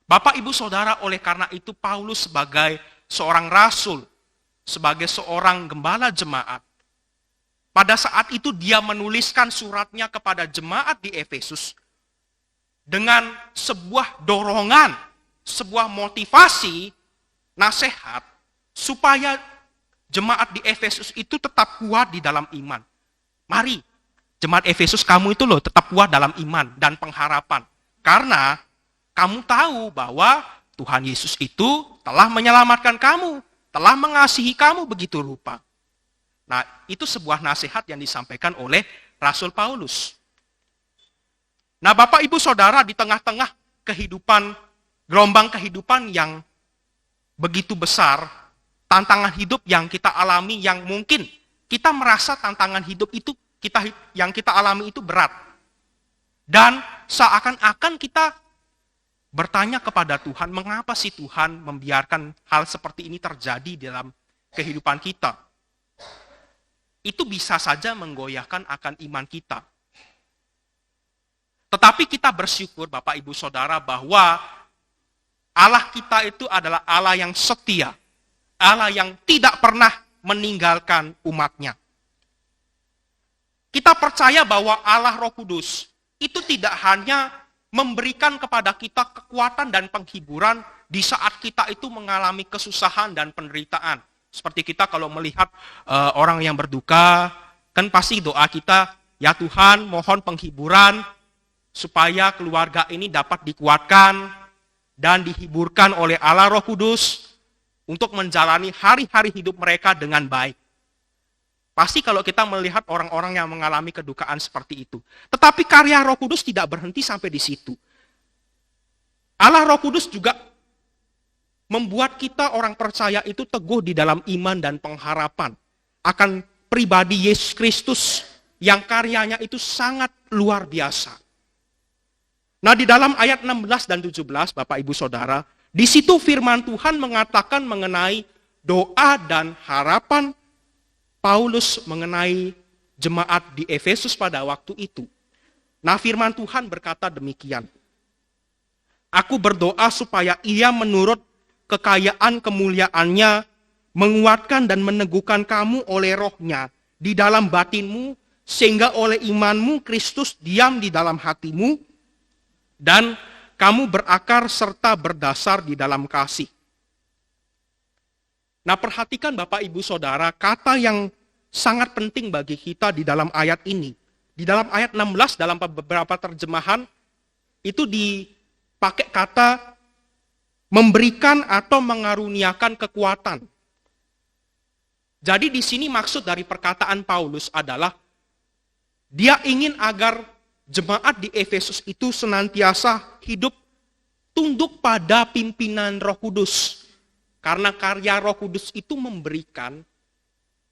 Bapak, Ibu, Saudara, oleh karena itu Paulus sebagai seorang rasul, sebagai seorang gembala jemaat, pada saat itu dia menuliskan suratnya kepada jemaat di Efesus dengan sebuah dorongan, sebuah motivasi, nasihat, supaya jemaat di Efesus itu tetap kuat di dalam iman. Mari, jemaat Efesus, kamu itu loh tetap kuat dalam iman dan pengharapan. Karena kamu tahu bahwa Tuhan Yesus itu telah menyelamatkan kamu, telah mengasihi kamu begitu rupa. Nah, itu sebuah nasihat yang disampaikan oleh Rasul Paulus. Nah, Bapak, Ibu, Saudara, di tengah-tengah kehidupan, gelombang kehidupan yang begitu besar, tantangan hidup yang kita alami, yang mungkin kita merasa tantangan hidup itu yang kita alami itu berat. Dan seakan-akan kita bertanya kepada Tuhan, mengapa sih Tuhan membiarkan hal seperti ini terjadi dalam kehidupan kita? Itu bisa saja menggoyahkan akan iman kita. Tetapi kita bersyukur, Bapak, Ibu, Saudara, bahwa Allah kita itu adalah Allah yang setia. Allah yang tidak pernah meninggalkan umatnya. Kita percaya bahwa Allah Roh Kudus itu tidak hanya memberikan kepada kita kekuatan dan penghiburan di saat kita itu mengalami kesusahan dan penderitaan. Seperti kita kalau melihat orang yang berduka, kan pasti doa kita, ya Tuhan mohon penghiburan supaya keluarga ini dapat dikuatkan dan dihiburkan oleh Allah Roh Kudus untuk menjalani hari-hari hidup mereka dengan baik. Pasti kalau kita melihat orang-orang yang mengalami kedukaan seperti itu. Tetapi karya Roh Kudus tidak berhenti sampai di situ. Allah Roh Kudus juga membuat kita orang percaya itu teguh di dalam iman dan pengharapan akan pribadi Yesus Kristus yang karyanya itu sangat luar biasa. Nah, di dalam ayat 16 dan 17, Bapak, Ibu, Saudara, di situ firman Tuhan mengatakan mengenai doa dan harapan Paulus mengenai jemaat di Efesus pada waktu itu. Nah, firman Tuhan berkata demikian. Aku berdoa supaya ia menurut kekayaan kemuliaannya menguatkan dan meneguhkan kamu oleh rohnya di dalam batinmu, sehingga oleh imanmu Kristus diam di dalam hatimu, dan kamu berakar serta berdasar di dalam kasih. Nah, perhatikan Bapak, Ibu, Saudara, kata yang sangat penting bagi kita di dalam ayat ini. Di dalam ayat 16, dalam beberapa terjemahan, itu dipakai kata memberikan atau mengaruniakan kekuatan. Jadi di sini maksud dari perkataan Paulus adalah, dia ingin agar jemaat di Efesus itu senantiasa hidup tunduk pada pimpinan Roh Kudus. Karena karya Roh Kudus itu memberikan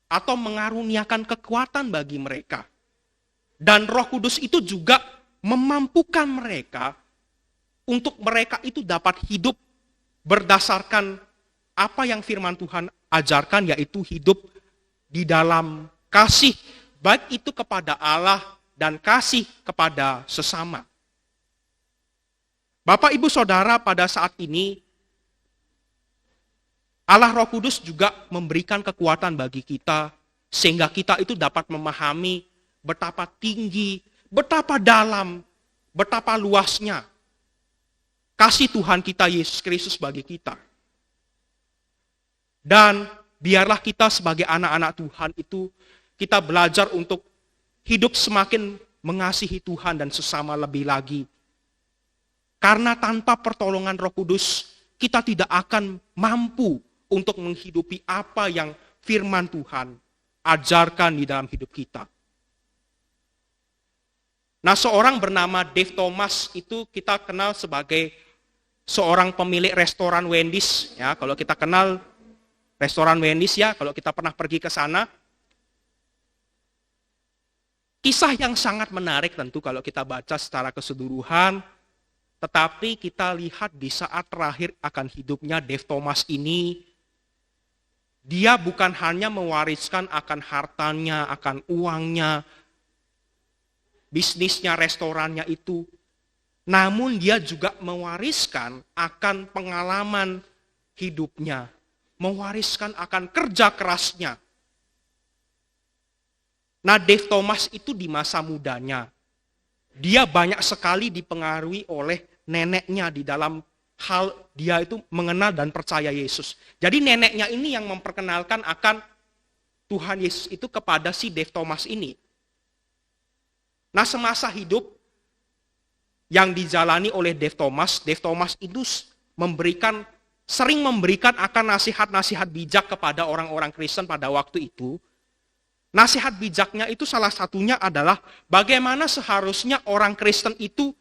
atau mengaruniakan kekuatan bagi mereka. Dan Roh Kudus itu juga memampukan mereka untuk mereka itu dapat hidup berdasarkan apa yang firman Tuhan ajarkan, yaitu hidup di dalam kasih, baik itu kepada Allah dan kasih kepada sesama. Bapak, Ibu, Saudara, pada saat ini Allah Roh Kudus juga memberikan kekuatan bagi kita, sehingga kita itu dapat memahami betapa tinggi, betapa dalam, betapa luasnya kasih Tuhan kita Yesus Kristus bagi kita. Dan biarlah kita sebagai anak-anak Tuhan itu, kita belajar untuk hidup semakin mengasihi Tuhan dan sesama lebih lagi. Karena tanpa pertolongan Roh Kudus, kita tidak akan mampu untuk menghidupi apa yang firman Tuhan ajarkan di dalam hidup kita. Nah, seorang bernama Dave Thomas itu kita kenal sebagai seorang pemilik restoran Wendy's. Ya, kalau kita kenal restoran Wendy's ya, kalau kita pernah pergi ke sana. Kisah yang sangat menarik tentu kalau kita baca secara keseluruhan, tetapi kita lihat di saat terakhir akan hidupnya Dave Thomas ini, dia bukan hanya mewariskan akan hartanya, akan uangnya, bisnisnya, restorannya itu, namun dia juga mewariskan akan pengalaman hidupnya, mewariskan akan kerja kerasnya. Nah, Dave Thomas itu di masa mudanya, dia banyak sekali dipengaruhi oleh neneknya di dalam hal dia itu mengenal dan percaya Yesus. Jadi neneknya ini yang memperkenalkan akan Tuhan Yesus itu kepada si Dave Thomas ini. Nah, semasa hidup yang dijalani oleh Dave Thomas itu sering memberikan akan nasihat-nasihat bijak kepada orang-orang Kristen pada waktu itu. Nasihat bijaknya itu salah satunya adalah bagaimana seharusnya orang Kristen itu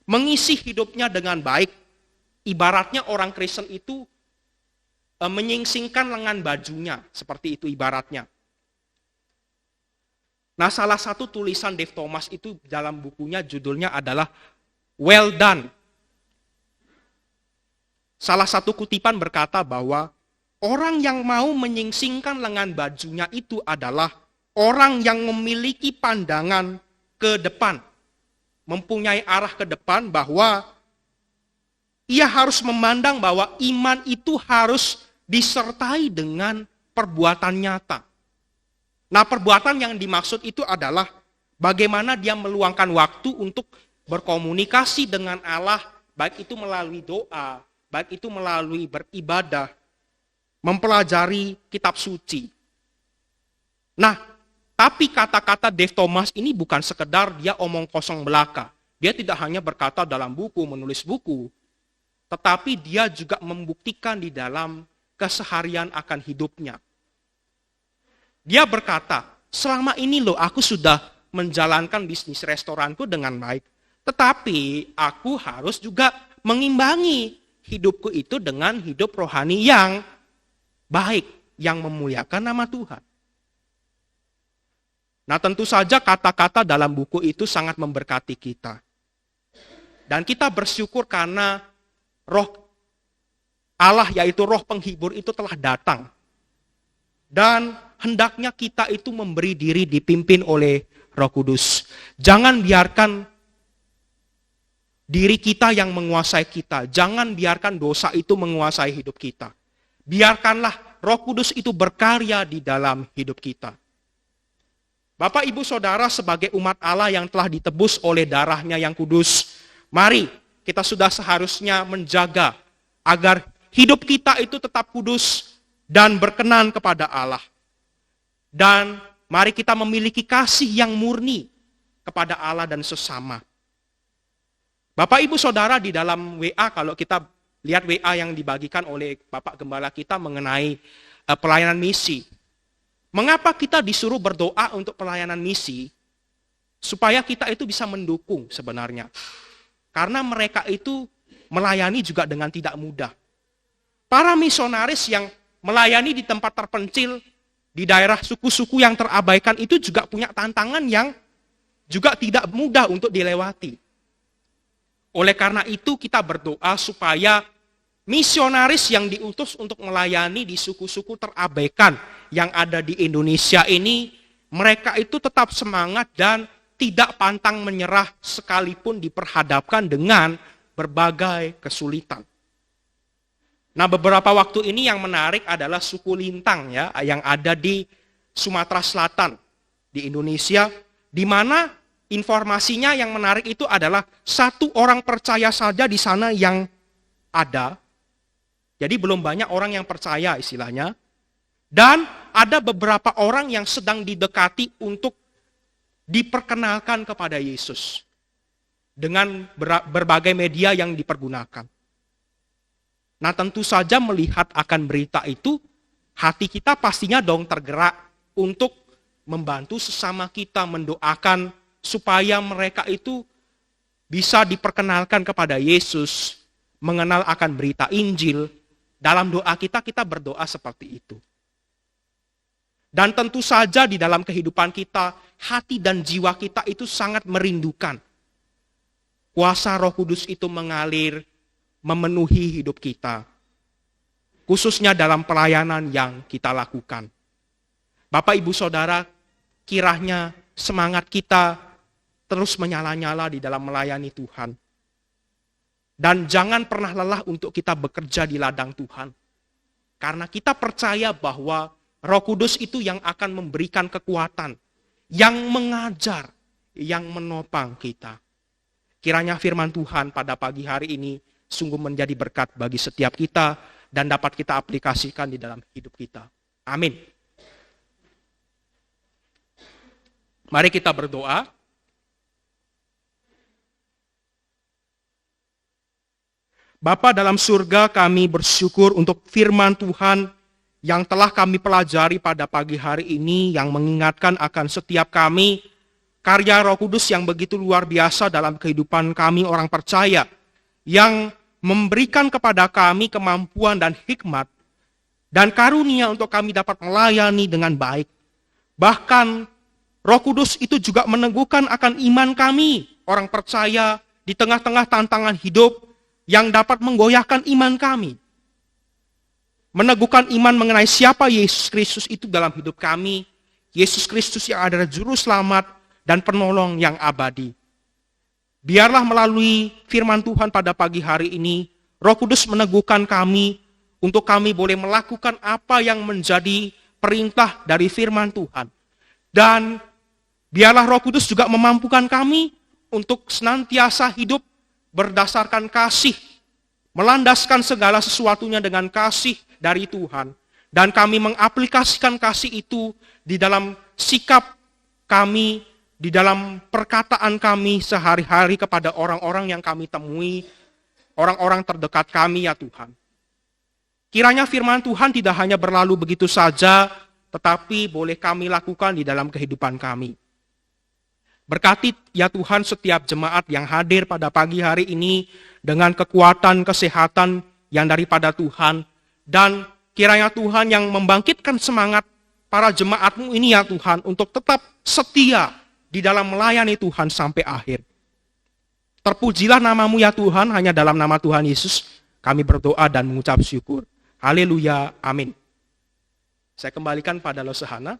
mengisi hidupnya dengan baik. Ibaratnya orang Kristen itu menyingsingkan lengan bajunya, seperti itu ibaratnya. Nah, salah satu tulisan Dave Thomas itu dalam bukunya judulnya adalah Well Done. Salah satu kutipan berkata bahwa orang yang mau menyingsingkan lengan bajunya itu adalah orang yang memiliki pandangan ke depan, mempunyai arah ke depan bahwa ia harus memandang bahwa iman itu harus disertai dengan perbuatan nyata. Nah, perbuatan yang dimaksud itu adalah bagaimana dia meluangkan waktu untuk berkomunikasi dengan Allah, baik itu melalui doa, baik itu melalui beribadah, mempelajari kitab suci. Nah, tapi kata-kata Dave Thomas ini bukan sekedar dia omong kosong belaka. Dia tidak hanya berkata dalam buku, menulis buku, tetapi dia juga membuktikan di dalam keseharian akan hidupnya. Dia berkata, selama ini loh aku sudah menjalankan bisnis restoranku dengan baik, tetapi aku harus juga mengimbangi hidupku itu dengan hidup rohani yang baik, yang memuliakan nama Tuhan. Nah, tentu saja kata-kata dalam buku itu sangat memberkati kita. Dan kita bersyukur karena Roh Allah, yaitu Roh penghibur itu telah datang. Dan hendaknya kita itu memberi diri dipimpin oleh Roh Kudus. Jangan biarkan diri kita yang menguasai kita. Jangan biarkan dosa itu menguasai hidup kita. Biarkanlah Roh Kudus itu berkarya di dalam hidup kita. Bapak, Ibu, Saudara, sebagai umat Allah yang telah ditebus oleh darahnya yang kudus, mari kita sudah seharusnya menjaga agar hidup kita itu tetap kudus dan berkenan kepada Allah. Dan mari kita memiliki kasih yang murni kepada Allah dan sesama. Bapak, Ibu, Saudara, di dalam WA, kalau kita lihat WA yang dibagikan oleh Bapak Gembala kita mengenai pelayanan misi. Mengapa kita disuruh berdoa untuk pelayanan misi? Supaya kita itu bisa mendukung sebenarnya. Karena mereka itu melayani juga dengan tidak mudah. Para misionaris yang melayani di tempat terpencil, di daerah suku-suku yang terabaikan itu juga punya tantangan yang juga tidak mudah untuk dilewati. Oleh karena itu kita berdoa supaya misionaris yang diutus untuk melayani di suku-suku terabaikan yang ada di Indonesia ini, mereka itu tetap semangat dan tidak pantang menyerah sekalipun diperhadapkan dengan berbagai kesulitan. Nah, beberapa waktu ini yang menarik adalah suku Lintang ya, yang ada di Sumatera Selatan di Indonesia, di mana informasinya yang menarik itu adalah satu orang percaya saja di sana yang ada. Jadi belum banyak orang yang percaya istilahnya. Dan ada beberapa orang yang sedang didekati untuk diperkenalkan kepada Yesus. Dengan berbagai media yang dipergunakan. Nah, tentu saja melihat akan berita itu, hati kita pastinya dong tergerak untuk membantu sesama kita, mendoakan supaya mereka itu bisa diperkenalkan kepada Yesus, mengenal akan berita Injil. Dalam doa kita berdoa seperti itu. Dan tentu saja di dalam kehidupan kita, hati dan jiwa kita itu sangat merindukan kuasa Roh Kudus itu mengalir, memenuhi hidup kita. Khususnya dalam pelayanan yang kita lakukan. Bapak, Ibu, Saudara, kiranya semangat kita terus menyala-nyala di dalam melayani Tuhan. Dan jangan pernah lelah untuk kita bekerja di ladang Tuhan. Karena kita percaya bahwa Roh Kudus itu yang akan memberikan kekuatan, yang mengajar, yang menopang kita. Kiranya firman Tuhan pada pagi hari ini sungguh menjadi berkat bagi setiap kita dan dapat kita aplikasikan di dalam hidup kita. Amin. Mari kita berdoa. Bapa dalam surga, kami bersyukur untuk firman Tuhan yang telah kami pelajari pada pagi hari ini, yang mengingatkan akan setiap kami karya Roh Kudus yang begitu luar biasa dalam kehidupan kami orang percaya, yang memberikan kepada kami kemampuan dan hikmat dan karunia untuk kami dapat melayani dengan baik. Bahkan Roh Kudus itu juga meneguhkan akan iman kami, orang percaya, di tengah-tengah tantangan hidup yang dapat menggoyahkan iman kami. Meneguhkan iman mengenai siapa Yesus Kristus itu dalam hidup kami. Yesus Kristus yang adalah juru selamat dan penolong yang abadi. Biarlah melalui firman Tuhan pada pagi hari ini, Roh Kudus meneguhkan kami untuk kami boleh melakukan apa yang menjadi perintah dari firman Tuhan. Dan biarlah Roh Kudus juga memampukan kami untuk senantiasa hidup berdasarkan kasih, melandaskan segala sesuatunya dengan kasih dari Tuhan. Dan kami mengaplikasikan kasih itu di dalam sikap kami, di dalam perkataan kami sehari-hari kepada orang-orang yang kami temui, orang-orang terdekat kami ya Tuhan. Kiranya firman Tuhan tidak hanya berlalu begitu saja, tetapi boleh kami lakukan di dalam kehidupan kami. Berkati ya Tuhan setiap jemaat yang hadir pada pagi hari ini dengan kekuatan, kesehatan yang daripada Tuhan. Dan kiranya Tuhan yang membangkitkan semangat para jemaat-Mu ini ya Tuhan untuk tetap setia di dalam melayani Tuhan sampai akhir. Terpujilah nama-Mu ya Tuhan, hanya dalam nama Tuhan Yesus kami berdoa dan mengucap syukur. Haleluya, amin. Saya kembalikan pada Losehana.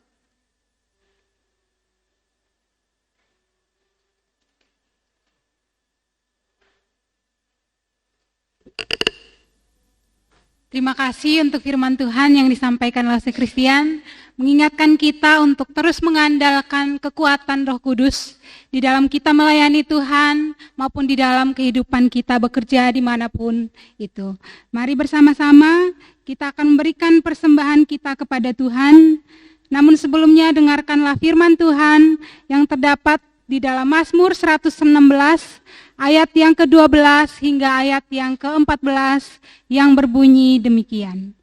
Terima kasih untuk firman Tuhan yang disampaikan oleh Christian, mengingatkan kita untuk terus mengandalkan kekuatan Roh Kudus di dalam kita melayani Tuhan maupun di dalam kehidupan kita bekerja dimanapun itu. Mari bersama-sama kita akan memberikan persembahan kita kepada Tuhan. Namun sebelumnya dengarkanlah firman Tuhan yang terdapat di dalam Mazmur 116 ayat yang ke-12 hingga ayat yang ke-14 yang berbunyi demikian.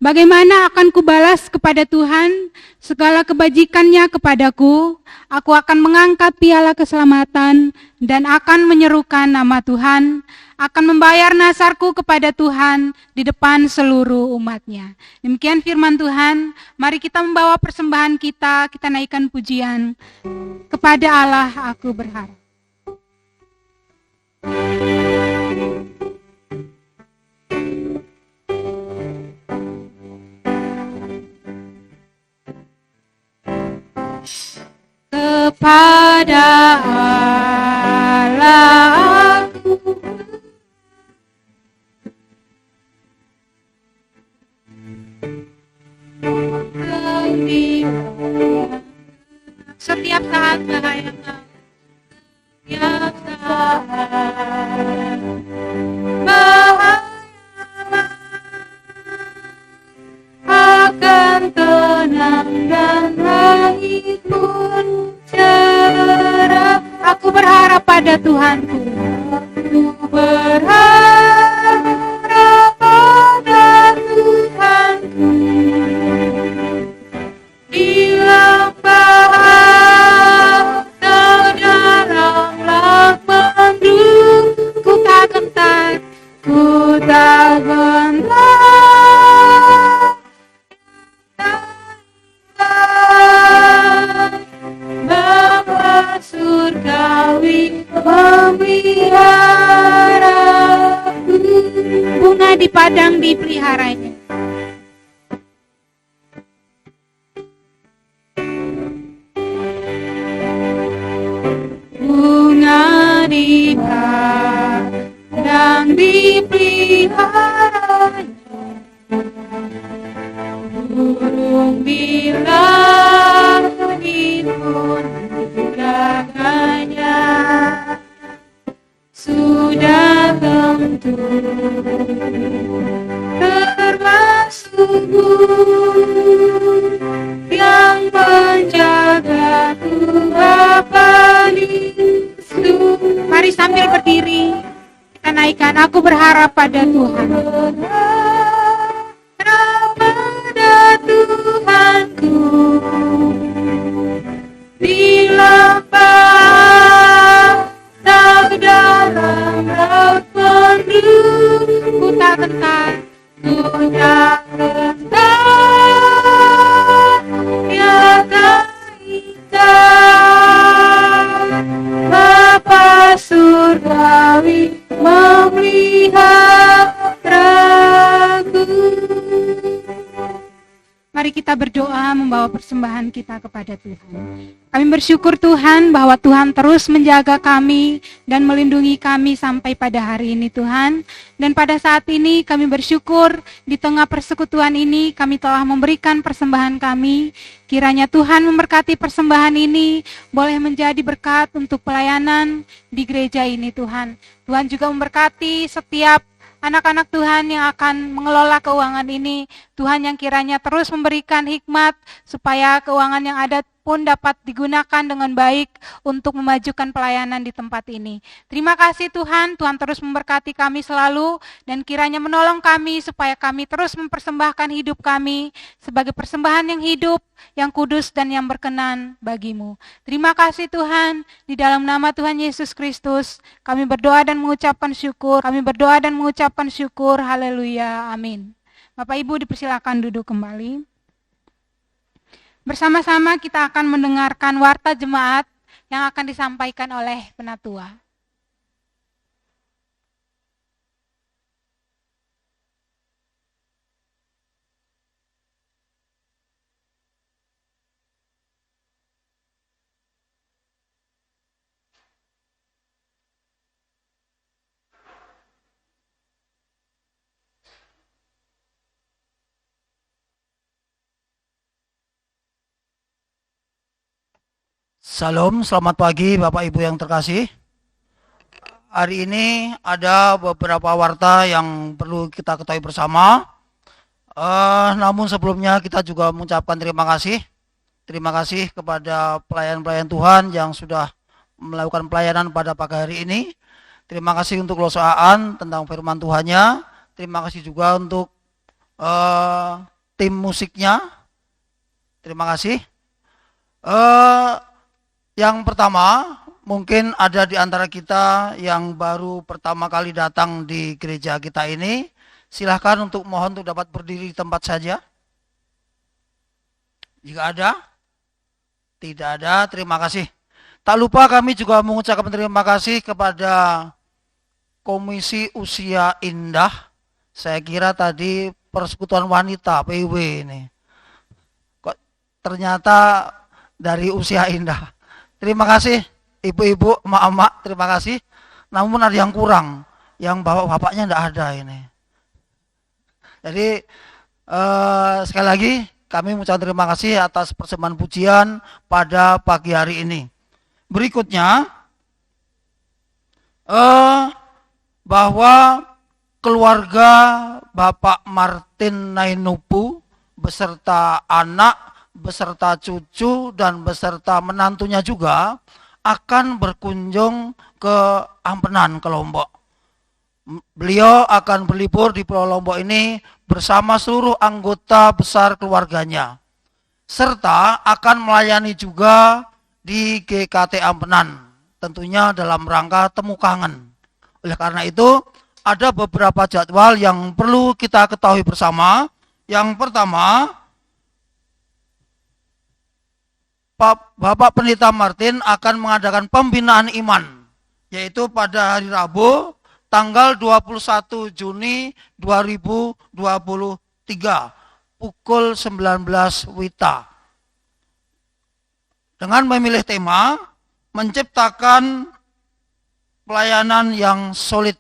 Bagaimana akan kubalas kepada Tuhan segala kebajikannya kepadaku? Aku akan mengangkat piala keselamatan dan akan menyerukan nama Tuhan, akan membayar nazarku kepada Tuhan di depan seluruh umatnya. Demikian firman Tuhan. Mari kita membawa persembahan kita naikkan pujian kepada Allah aku berharap. Kepada Allah aku setiap saat bahaya, setiap saat bahaya akan tenang dan langit pun cerah. Aku berharap pada Tuhanku. Aku berharap pada Tuhanku. Di lembah bentar Bapa surgawi memelihara bunga di padang dipeliharanya. Bunga di padang dipeliharanya, burung di langit pun menjaganya. Sudah tentu termasukku yang menjaga Bapa di surga. Mari sambil berdiri kita naikkan, aku berharap pada Tuhan. Pada Tuhanku di lapang tak dalam laut penuh, ku tak gentar ya kaitan Bapa surgawi memeliharaku. Mari kita berdoa membawa persembahan kita kepada Tuhan. Kami bersyukur Tuhan bahwa Tuhan terus menjaga kami dan melindungi kami sampai pada hari ini Tuhan. Dan pada saat ini kami bersyukur di tengah persekutuan ini kami telah memberikan persembahan kami. Kiranya Tuhan memberkati persembahan ini boleh menjadi berkat untuk pelayanan di gereja ini Tuhan. Tuhan juga memberkati setiap anak-anak Tuhan yang akan mengelola keuangan ini, Tuhan yang kiranya terus memberikan hikmat supaya keuangan yang ada pun dapat digunakan dengan baik untuk memajukan pelayanan di tempat ini. Terima kasih Tuhan, Tuhan terus memberkati kami selalu dan kiranya menolong kami supaya kami terus mempersembahkan hidup kami sebagai persembahan yang hidup, yang kudus dan yang berkenan bagimu. Terima kasih Tuhan, di dalam nama Tuhan Yesus Kristus kami berdoa dan mengucapkan syukur. Haleluya, amin. Bapak Ibu dipersilakan duduk kembali. Bersama-sama kita akan mendengarkan warta jemaat yang akan disampaikan oleh penatua. Salam, selamat pagi Bapak Ibu yang terkasih. Hari ini ada beberapa warta yang perlu kita ketahui bersama. Namun sebelumnya kita juga mengucapkan terima kasih. Terima kasih kepada pelayan-pelayan Tuhan yang sudah melakukan pelayanan pada pagi hari ini. Terima kasih untuk losaan tentang firman Tuhannya. Terima kasih juga untuk tim musiknya. Terima kasih. Yang pertama, mungkin ada di antara kita yang baru pertama kali datang di gereja kita ini. Silahkan mohon untuk dapat berdiri di tempat saja. Jika ada, tidak ada, terima kasih. Tak lupa kami juga mengucapkan terima kasih kepada Komisi Usia Indah. Saya kira tadi Persekutuan Wanita PW ini. Kok ternyata dari Usia Indah. Terima kasih ibu-ibu, emak-emak, terima kasih. Namun ada yang kurang, yang bapak-bapaknya tidak ada ini. Jadi sekali lagi kami mengucapkan terima kasih atas persembahan pujian pada pagi hari ini. Berikutnya, bahwa keluarga Bapak Martin Nainupu beserta anak, beserta cucu dan beserta menantunya juga akan berkunjung ke Ampenan, ke Lombok. Beliau akan berlibur di Pulau Lombok ini bersama seluruh anggota besar keluarganya, serta akan melayani juga di GKT Ampenan, tentunya dalam rangka temu kangen. Oleh karena itu, ada beberapa jadwal yang perlu kita ketahui bersama. Yang pertama, Bapak Pendeta Martin akan mengadakan pembinaan iman, yaitu pada hari Rabu, tanggal 21 Juni 2023, pukul 19 WITA. Dengan memilih tema, menciptakan pelayanan yang solid.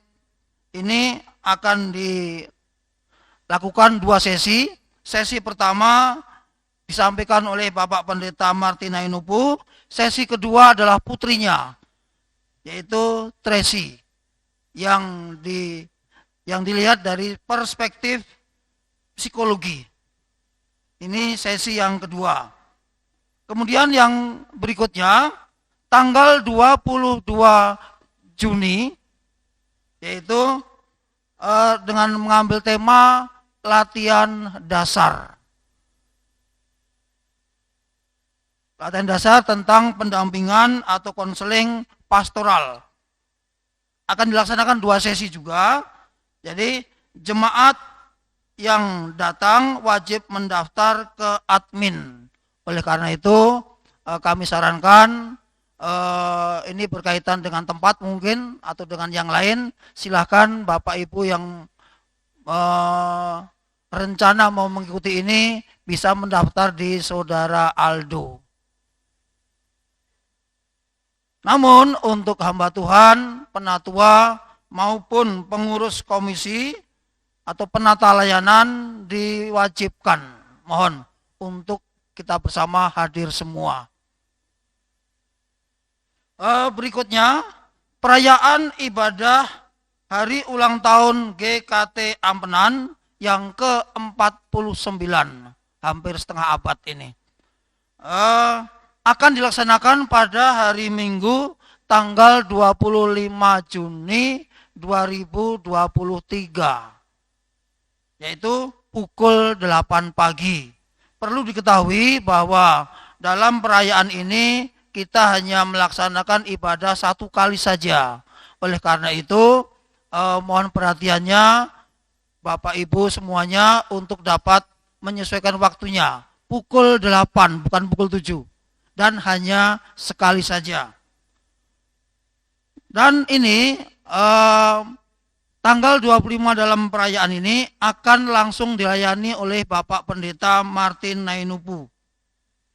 Ini akan dilakukan 2 sesi. Sesi pertama disampaikan oleh Bapak Pendeta Martin Nainupu. Sesi kedua adalah putrinya, yaitu Tracy, yang dilihat dari perspektif psikologi. Ini sesi yang kedua. Kemudian yang berikutnya, tanggal 22 Juni, yaitu dengan mengambil tema latihan dasar. Latihan dasar tentang pendampingan atau konseling pastoral. Akan dilaksanakan 2 sesi juga. Jadi jemaat yang datang wajib mendaftar ke admin. Oleh karena itu kami sarankan, ini berkaitan dengan tempat mungkin atau dengan yang lain, silahkan Bapak Ibu yang rencana mau mengikuti ini bisa mendaftar di Saudara Aldo. Namun untuk hamba Tuhan, penatua maupun pengurus komisi atau penata layanan diwajibkan, mohon untuk kita bersama hadir semua. Berikutnya, perayaan ibadah hari ulang tahun GKT Ampenan yang ke-49, hampir setengah abad ini. Akan dilaksanakan pada hari Minggu tanggal 25 Juni 2023, yaitu pukul 8 pagi. Perlu diketahui bahwa dalam perayaan ini kita hanya melaksanakan ibadah 1 kali saja. Oleh karena itu, mohon perhatiannya Bapak Ibu semuanya untuk dapat menyesuaikan waktunya. Pukul 8, bukan pukul 7. Dan hanya sekali saja. Dan ini tanggal 25 dalam perayaan ini akan langsung dilayani oleh Bapak Pendeta Martin Nainupu.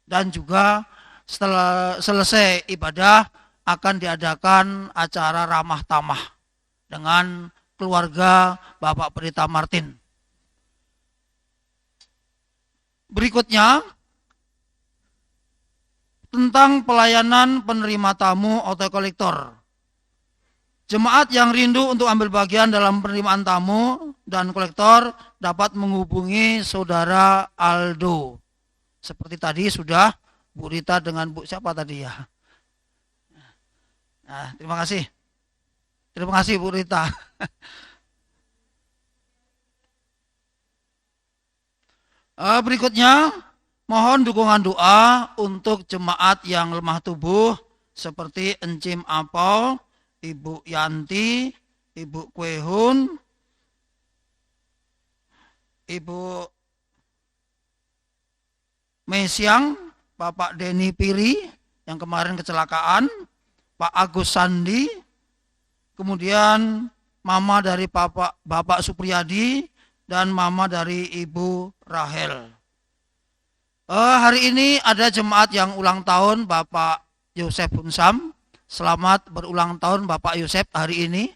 Dan juga setelah selesai ibadah akan diadakan acara ramah tamah dengan keluarga Bapak Pendeta Martin. Berikutnya, tentang pelayanan penerima tamu auto kolektor. Jemaat yang rindu untuk ambil bagian dalam penerimaan tamu dan kolektor dapat menghubungi Saudara Aldo. Seperti tadi sudah Bu Rita dengan Bu siapa tadi ya? Nah, terima kasih. Terima kasih Bu Rita. Berikutnya, mohon dukungan doa untuk jemaat yang lemah tubuh seperti Encim Apol, Ibu Yanti, Ibu Kwehun, Ibu Mesyang, Bapak Deni Piri yang kemarin kecelakaan, Pak Agus Sandi, kemudian Mama dari Bapak Supriyadi dan Mama dari Ibu Rahel. Hari ini ada jemaat yang ulang tahun Bapak Yosef Bunsam. Selamat berulang tahun Bapak Yosef hari ini,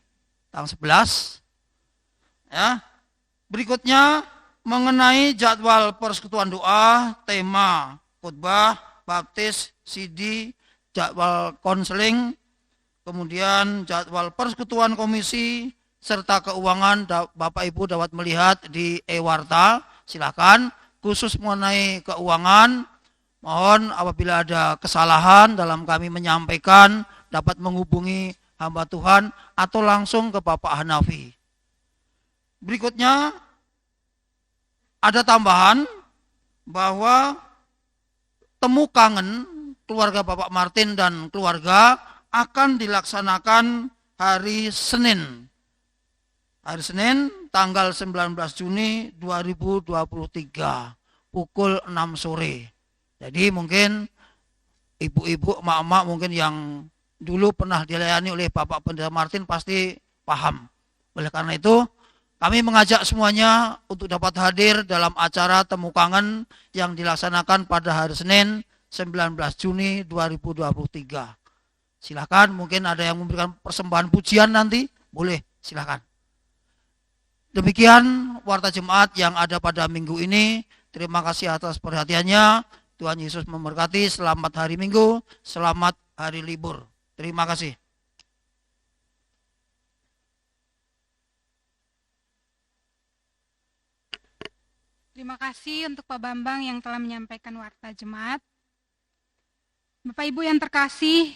tanggal 11. Ya. Berikutnya mengenai jadwal persekutuan doa, tema khotbah, baptis, CD, jadwal konseling, kemudian jadwal persekutuan komisi, serta keuangan Bapak Ibu dapat melihat di e-warta. Silakan. Khusus mengenai keuangan, mohon apabila ada kesalahan dalam kami menyampaikan, dapat menghubungi hamba Tuhan atau langsung ke Bapak Hanafi. Berikutnya, ada tambahan bahwa temu kangen keluarga Bapak Martin dan keluarga akan dilaksanakan hari Senin, hari Senin tanggal 19 Juni 2023 pukul 6 sore. Jadi mungkin ibu-ibu, emak-emak mungkin yang dulu pernah dilayani oleh Bapak Pendeta Martin pasti paham. Oleh karena itu, kami mengajak semuanya untuk dapat hadir dalam acara Temu Kangen yang dilaksanakan pada hari Senin 19 Juni 2023. Silakan, mungkin ada yang memberikan persembahan pujian nanti, boleh, silakan. Demikian warta jemaat yang ada pada minggu ini. Terima kasih atas perhatiannya. Tuhan Yesus memberkati. Selamat hari Minggu, selamat hari libur. Terima kasih. Terima kasih untuk Pak Bambang yang telah menyampaikan warta jemaat. Bapak Ibu yang terkasih,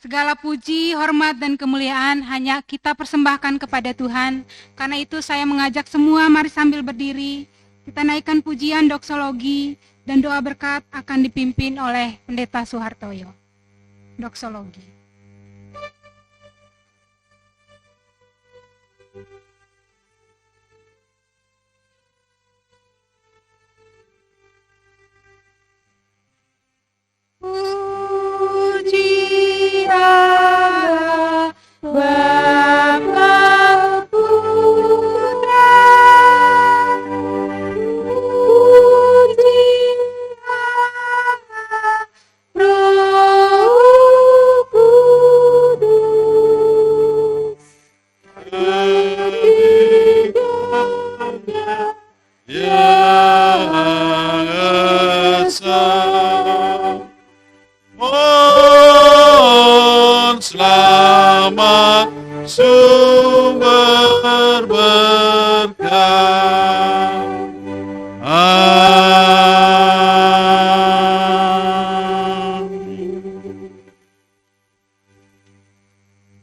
segala puji, hormat, dan kemuliaan hanya kita persembahkan kepada Tuhan. Karena itu saya mengajak semua, mari sambil berdiri, kita naikkan pujian doksologi, dan doa berkat akan dipimpin oleh Pendeta Suhartoyo. Doksologi. Puji Allah, Bapa Putra, puji Allah, Roh Kudus. Yang Esa, mohon selamat sumber berkah. Amin.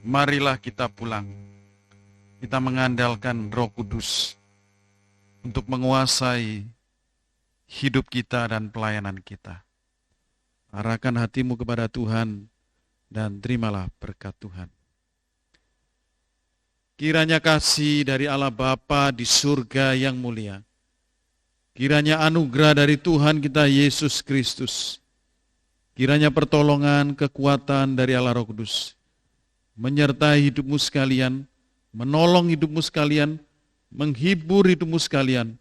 Marilah kita pulang. Kita mengandalkan Roh Kudus untuk menguasai hidup kita dan pelayanan kita. Arahkan hatimu kepada Tuhan dan terimalah berkat Tuhan. Kiranya kasih dari Allah Bapa di surga yang mulia, kiranya anugerah dari Tuhan kita Yesus Kristus, kiranya pertolongan, kekuatan dari Allah Roh Kudus, menyertai hidupmu sekalian, menolong hidupmu sekalian, menghibur hidupmu sekalian,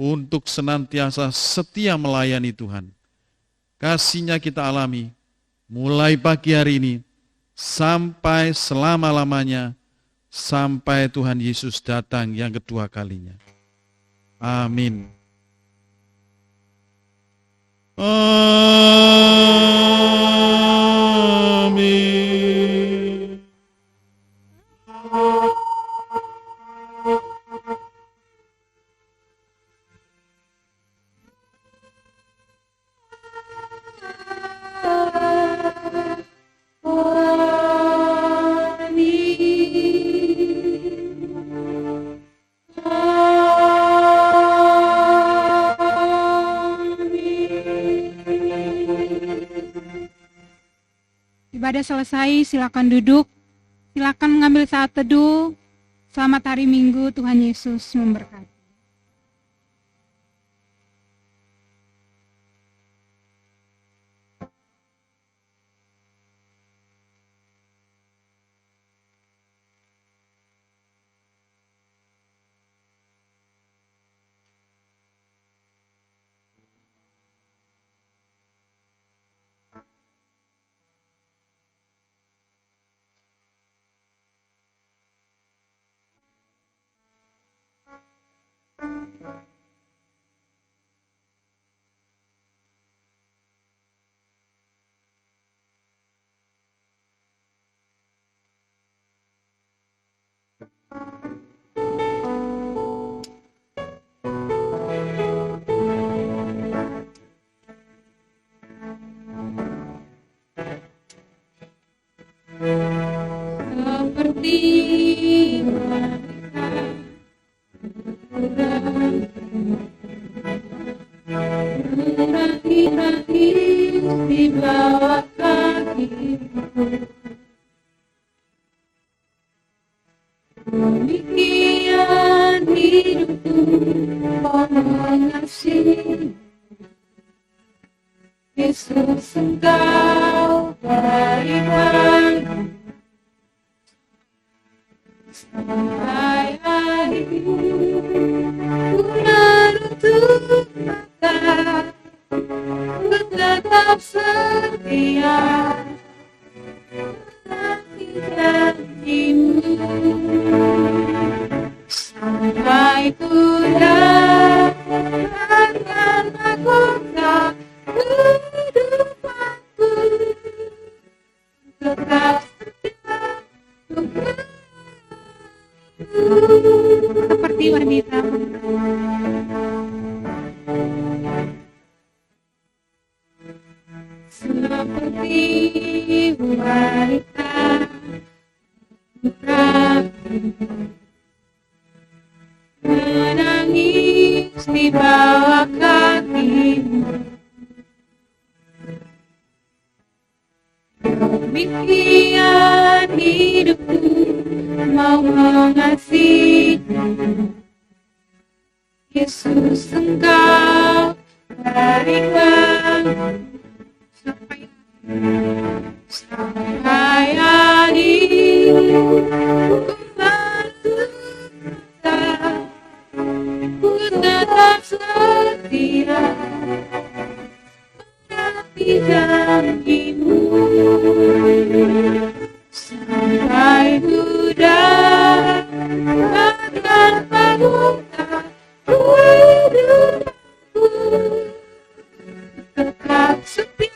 untuk senantiasa setia melayani Tuhan. Kasih-Nya kita alami, mulai pagi hari ini, sampai selama-lamanya, sampai Tuhan Yesus datang yang kedua kalinya. Amin. Amin. Ibadah selesai, silakan duduk. Silakan mengambil saat teduh. Selamat hari Minggu, Tuhan Yesus memberkati. Seperti di bawah kakimu. Kau mengasihi Yesus, Engkau beriman sampai akhir. Ku menutup mata, ku tetap setia menanti janjimu sampai ku dapatkan mahkota kehidupanku. Tetap setia seperti wanita. Seperti wanita menangis di bawah kakimu. Demikian hidupku mau mengasihimu. Yesus, Engkau berikan sampai akhir. Ku menutup, ku tetap setia menanti janjimu sampai ku dapatkan mahkota kehidupanku. Tetap setia